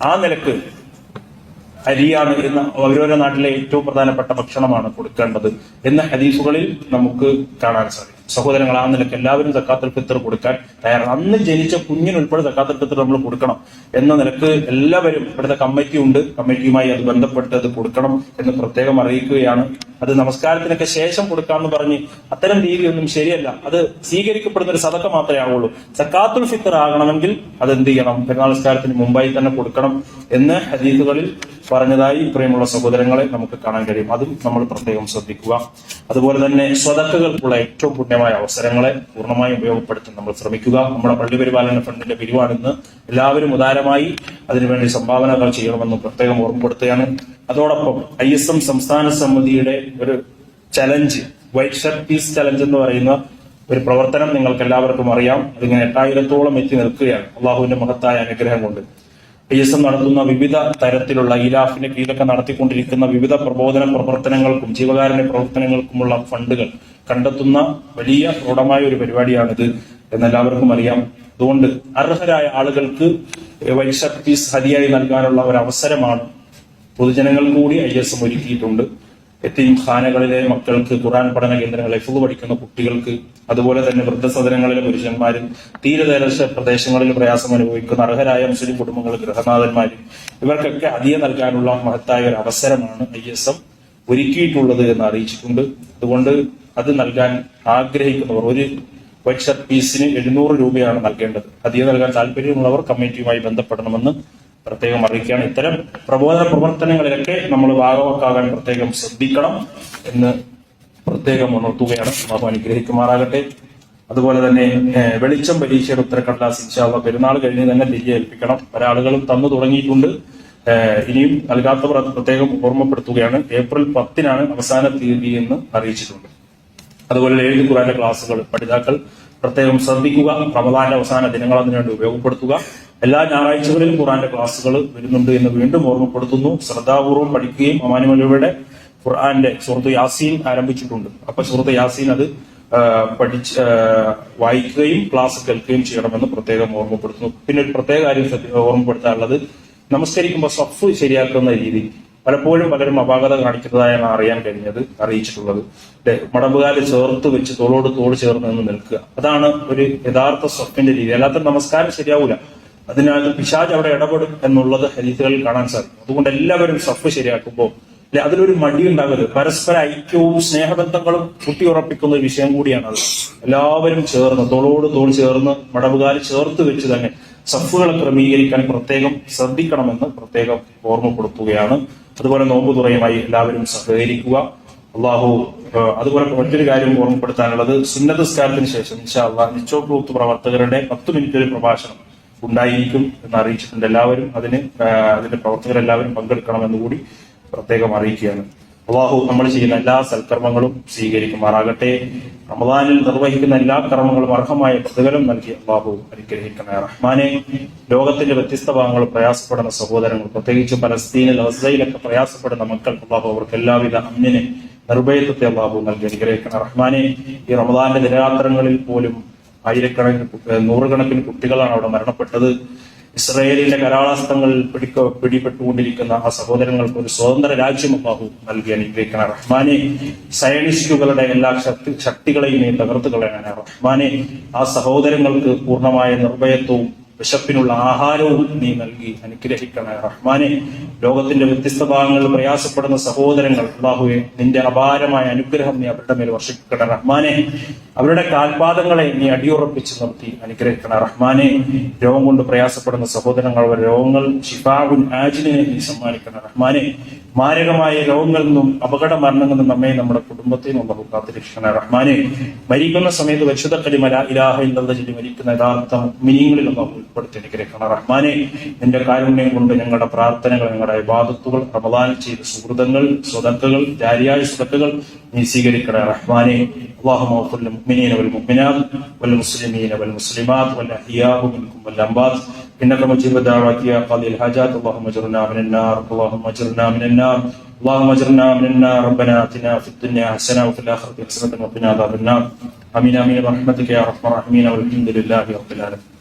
ആ നിലക്ക് അരിയാണ് എന്ന ഓരോരോ നാട്ടിലെ ഏറ്റവും പ്രധാനപ്പെട്ട ഭക്ഷണമാണ് കൊടുക്കേണ്ടത് എന്ന ഹദീസുകളിൽ നമുക്ക് കാണാൻ സാധിക്കും. സഹോദരങ്ങൾ, ആ നിലയ്ക്ക് എല്ലാവരും സക്കാത്തുൽ ഫിത്തർ കൊടുക്കാൻ തയ്യാറാണ്. അന്ന് ജനിച്ച കുഞ്ഞിനുൾപ്പെടെ സക്കാത്തുൽ ഫിത്തർ നമ്മൾ കൊടുക്കണം എന്ന നിലക്ക് എല്ലാവരും, ഇവിടുത്തെ കമ്മിറ്റി ഉണ്ട്, കമ്മിറ്റിയുമായി അത് ബന്ധപ്പെട്ട് അത് കൊടുക്കണം എന്ന് പ്രത്യേകം അറിയിക്കുകയാണ്. അത് നമസ്കാരത്തിനൊക്കെ ശേഷം കൊടുക്കാമെന്ന് പറഞ്ഞ് അത്തരം രീതിയൊന്നും ശരിയല്ല. അത് സ്വീകരിക്കപ്പെടുന്ന ഒരു സദക്ക മാത്രമേ ആവുള്ളൂ. സക്കാത്തുൽ ഫിത്തർ ആകണമെങ്കിൽ അത് എന്ത് ചെയ്യണം? പെരുന്നാൾ നിസ്കാരത്തിന് മുമ്പായി തന്നെ കൊടുക്കണം എന്ന് ഹദീസുകളിൽ പറഞ്ഞതായി പ്രിയമുള്ള സഹോദരങ്ങളെ നമുക്ക് കാണാൻ കഴിയും. അതും നമ്മൾ പ്രത്യേകം ശ്രദ്ധിക്കുക. അതുപോലെ തന്നെ സ്വതക്കകൾക്കുള്ള ഏറ്റവും പുണ്യ ലഭ്യമായ അവസരങ്ങളെ പൂർണ്ണമായും ഉപയോഗപ്പെടുത്താൻ നമ്മൾ ശ്രമിക്കുക. നമ്മുടെ പള്ളി പരിപാലന ഫണ്ടിന്റെ പിരിവാണിന്ന് എല്ലാവരും ഉദാരമായി അതിനുവേണ്ടി സംഭാവനകൾ ചെയ്യണമെന്ന് പ്രത്യേകം ഓർമ്മപ്പെടുത്തുകയാണ്. അതോടൊപ്പം ISM സംസ്ഥാന സമിതിയുടെ ഒരു challenge, white shirt peace challenge എന്ന് പറയുന്ന ഒരു പ്രവർത്തനം നിങ്ങൾക്ക് എല്ലാവർക്കും അറിയാം. അതിങ്ങനെ 8000-ഓളം എത്തി നിൽക്കുകയാണ് അള്ളാഹുവിന്റെ മഹത്തായ അനുഗ്രഹം കൊണ്ട്. ISM നടത്തുന്ന വിവിധ തരത്തിലുള്ള ഈലാഫിന്റെ കീഴിലൊക്കെ നടത്തിക്കൊണ്ടിരിക്കുന്ന വിവിധ പ്രബോധന പ്രവർത്തനങ്ങൾക്കും ജീവകാരുണ്യ പ്രവർത്തനങ്ങൾക്കുമുള്ള ഫണ്ടുകൾ കണ്ടെത്തുന്ന വലിയ പ്രൗഢമായ ഒരു പരിപാടിയാണിത് എന്നെല്ലാവർക്കും അറിയാം. അതുകൊണ്ട് അർഹരായ ആളുകൾക്ക് വൈറ്റ് ഷർട്ട് പീസ് ഹദിയായി നൽകാനുള്ള ഒരു അവസരമാണ് പൊതുജനങ്ങൾ കൂടി ISM ഒരുക്കിയിട്ടുണ്ട്. യതീം ഖാനകളിലെ മക്കൾക്ക്, ഖുർആൻ പഠന കേന്ദ്രങ്ങളിൽ ഹിഫ്ള് പഠിക്കുന്ന കുട്ടികൾക്ക്, അതുപോലെ തന്നെ വൃദ്ധസദനങ്ങളിലെ പുരുഷന്മാരും, തീരദേശ പ്രദേശങ്ങളിൽ പ്രയാസം അനുഭവിക്കുന്ന അർഹരായ മുസ്ലിം കുടുംബങ്ങൾ, ഗൃഹനാഥന്മാരും, ഇവർക്കൊക്കെ ഹദിയ നൽകാനുള്ള മഹത്തായ ഒരു അവസരമാണ് ISM ഒരുക്കിയിട്ടുള്ളത് എന്ന് അറിയിച്ചിട്ടുണ്ട്. അതുകൊണ്ട് അത് നൽകാൻ ആഗ്രഹിക്കുന്നവർ ഒരു വൈറ്റ് ഷർട്ട് പീസിന് 700 രൂപയാണ് നൽകേണ്ടത്. ഹദിയ നൽകാൻ താല്പര്യമുള്ളവർ കമ്മിറ്റിയുമായി ബന്ധപ്പെടണമെന്ന് പ്രത്യേകം അറിയിക്കുകയാണ്. ഇത്തരം പ്രബോധന പ്രവർത്തനങ്ങളിലൊക്കെ നമ്മൾ ഭാഗവാക്കാകാൻ പ്രത്യേകം ശ്രദ്ധിക്കണം എന്ന് പ്രത്യേകം ഉണർത്തുകയാണ്. അല്ലാഹു അനുഗ്രഹിക്കുമാറാകട്ടെ. അതുപോലെ തന്നെ വെളിച്ചം പരീക്ഷയുടെ ഉത്തരക്കടലാസ് ഇൻഷാ അല്ലാഹ് പെരുന്നാൾ കഴിഞ്ഞ് തന്നെ തിരികെ ഏൽപ്പിക്കണം. പല ആളുകളും തന്നു തുടങ്ങിയിട്ടുണ്ട്. ഇനിയും നൽകാത്തവർ അത് പ്രത്യേകം ഓർമ്മപ്പെടുത്തുകയാണ്. ഏപ്രിൽ 10-നാണ് അവസാന തീയതി എന്ന് അറിയിച്ചിട്ടുണ്ട്. അതുപോലെ എഴുതി ഖുർആന്റെ ക്ലാസുകൾ പഠിതാക്കൾ പ്രത്യേകം ശ്രദ്ധിക്കുക. റമദാന്റെ അവസാന ദിനങ്ങൾ അതിനുവേണ്ടി ഉപയോഗപ്പെടുത്തുക. എല്ലാ ഞായറാഴ്ചകളിലും ഖുർആന്റെ ക്ലാസുകൾ വരുന്നുണ്ട് എന്ന് വീണ്ടും ഓർമ്മപ്പെടുത്തുന്നു. ശ്രദ്ധാപൂർവ്വം പഠിക്കുകയും അമാനി മൗലവിയുടെ ഖുർആന്റെ സൂറത്ത് യാസീൻ ആരംഭിച്ചിട്ടുണ്ട്. അപ്പൊ സൂറത്ത് യാസീൻ അത് വായിക്കുകയും ക്ലാസ് കേൾക്കുകയും ചെയ്യണമെന്ന് പ്രത്യേകം ഓർമ്മപ്പെടുത്തുന്നു. പിന്നെ ഒരു പ്രത്യേക കാര്യം ഓർമ്മപ്പെടുത്താനുള്ളത്, നമസ്കരിക്കുമ്പോൾ സഫ് ശരിയാക്കുന്ന രീതി പലപ്പോഴും പലരും അപാകത കാണിക്കുന്നതായാണ് അറിയിച്ചിട്ടുള്ളത്. മടമ്പുകാല് ചേർത്ത് വെച്ച് തോളോട് തോൾ ചേർന്ന് നിന്ന് നിൽക്കുക, അതാണ് ഒരു യഥാർത്ഥ സഫിന്റെ രീതി. അല്ലാത്ത നമസ്കാരം ശരിയാവൂല. അതിനകത്ത് പിശാച് അവിടെ ഇടപെടും എന്നുള്ളത് ഹദീസുകളിൽ കാണാൻ സാധിക്കും. അതുകൊണ്ട് എല്ലാവരും സഫ് ശരിയാക്കുമ്പോൾ അതിലൊരു മടി ഉണ്ടാകരുത്. പരസ്പര ഐക്യവും സ്നേഹബന്ധങ്ങളും കുട്ടിയുറപ്പിക്കുന്ന ഒരു വിഷയം കൂടിയാണ് അത്. എല്ലാവരും ചേർന്ന് തോളോട് തോൾ ചേർന്ന് മടവുകാല് ചേർത്ത് വെച്ച് തന്നെ സഫുകളെ ക്രമീകരിക്കാൻ പ്രത്യേകം ശ്രദ്ധിക്കണമെന്ന് പ്രത്യേകം ഓർമ്മപ്പെടുത്തുകയാണ്. അതുപോലെ നോമ്പ് തുറയുമായി എല്ലാവരും സഹകരിക്കുക. അള്ളാഹു അതുപോലെ മറ്റൊരു കാര്യം ഓർമ്മപ്പെടുത്താനുള്ളത്, സുന്നത്ത് നിസ്കാരത്തിന് ശേഷം ഇൻഷാ അല്ലാഹ് നിച്ചോക്ക് യൂത്ത് പ്രവർത്തകരുടെ 10 മിനിറ്റ് ഒരു പ്രഭാഷണം ഉണ്ടായിരിക്കും എന്ന് അറിയിച്ചിട്ടുണ്ട്. എല്ലാവരും അതിന്റെ പ്രവർത്തകരെല്ലാവരും പങ്കെടുക്കണമെന്ന് കൂടി പ്രത്യേകം അറിയിക്കുകയാണ്. അള്ളാഹു നമ്മൾ ചെയ്യുന്ന എല്ലാ സൽക്കർമ്മങ്ങളും സ്വീകരിക്കുമാറാകട്ടെ. റമദാനിൽ നിർവഹിക്കുന്ന എല്ലാ കർമ്മങ്ങളും അർഹമായ പ്രതിഫലം നൽകി അള്ളാഹു അനുഗ്രഹിക്കണേ റഹ്മാനെ. ലോകത്തിന്റെ വ്യത്യസ്ത ഭാഗങ്ങൾ പ്രയാസപ്പെടുന്ന സഹോദരങ്ങൾ, പ്രത്യേകിച്ച് പലസ്തീനിൽ ഗസയിലൊക്കെ പ്രയാസപ്പെടുന്ന മക്കൾ, അള്ളാഹു അവർക്ക് എല്ലാവിധ അമ്നിനെ നിർഭയത്വത്തെ അള്ളാഹു നൽകി അനുഗ്രഹിക്കണേ റഹ്മാനെ. ഈ റമദാന്റെ ദിനരാത്രങ്ങളിൽ പോലും നൂറുകണക്കിന് കുട്ടികളാണ് അവിടെ മരണപ്പെട്ടത്. ഇസ്രയേലിന്റെ കരാളാസ്ത്രങ്ങളിൽ പിടിപെട്ടുകൊണ്ടിരിക്കുന്ന ആ സഹോദരങ്ങൾക്ക് ഒരു സ്വതന്ത്ര രാജ്യം അല്ലാഹു നൽകി അനുഗ്രഹിക്കണ റഹ്മാനെ. സയനിസ്റ്റുകളുടെ എല്ലാ ശക്തികളെയും നീ തകർത്ത് കളയണ റഹ്മാനെ. ആ സഹോദരങ്ങൾക്ക് പൂർണ്ണമായ നിർഭയത്വവും വിശപ്പിനുള്ള ആഹാരവും നീ നൽകി അനുഗ്രഹിക്കണ റഹ്മാനെ. ലോകത്തിന്റെ വ്യത്യസ്ത ഭാഗങ്ങളിൽ പ്രയാസപ്പെടുന്ന സഹോദരങ്ങൾ, അല്ലാഹുവേ നിന്റെ അപാരമായ അനുഗ്രഹം നീ അവരുടെ മേൽ വർഷിക്കണ റഹ്മാനെ. അവരുടെ കാൽപാദങ്ങളെ നീ അടിയുറപ്പിച്ച് നിർത്തി അനുഗ്രഹിക്കണ റഹ്മാനെ. രോഗം കൊണ്ട് പ്രയാസപ്പെടുന്ന സഹോദരങ്ങൾ, അവരുടെ രോഗങ്ങൾ ശിഫാഉൻ ആജിലിനെ നീ സമ്മാനിക്കണ റഹ്മാനെ. മാരകമായ രോഗങ്ങളിൽ നിന്നും അപകട മരണങ്ങളിൽ നിന്നും നമ്മെ നമ്മുടെ കുടുംബത്തെയും അല്ലാഹു കാത്തുരക്ഷിക്കണ റഹ്മാനെ. മരിക്കുന്ന സമയത്ത് പരിശുദ്ധ കലിമ ലാ ഇലാഹ ഇല്ലല്ലാഹ് ചൊല്ലി മരിക്കുന്ന യഥാർത്ഥ മുഅ്മിനീങ്ങളിൽ അല്ലാഹു ഉൾപ്പെടുത്തി അനുഗ്രഹിക്കണ റഹ്മാനെ. നിന്റെ കാരുണ്യം കൊണ്ട് ഞങ്ങളുടെ പ്രാർത്ഥനകൾ, ഞങ്ങളുടെ ഇബാദത്തുകൾ, റമദാനിൽ ചെയ്ത സുഹൃതങ്ങൾ, സ്വതക്കകൾ, ജാരിയായ സ്വതക്കകൾ നീ സ്വീകരിക്കണ റഹ്മാനെ. اللهم اغفر للمؤمنين والمؤمنات والمسلمين والمسلمات والاحياء منكم والاموات انك مجيب الدعوات يا قاضي الحاجات. اللهم اجرنا من النار، اللهم اجرنا من النار، اللهم اجرنا من النار. ربنا اتنا في الدنيا حسنه وفي الاخره حسنه وقنا عذاب النار. امين امين برحمتك يا ارحم الراحمين والحمد لله رب العالمين.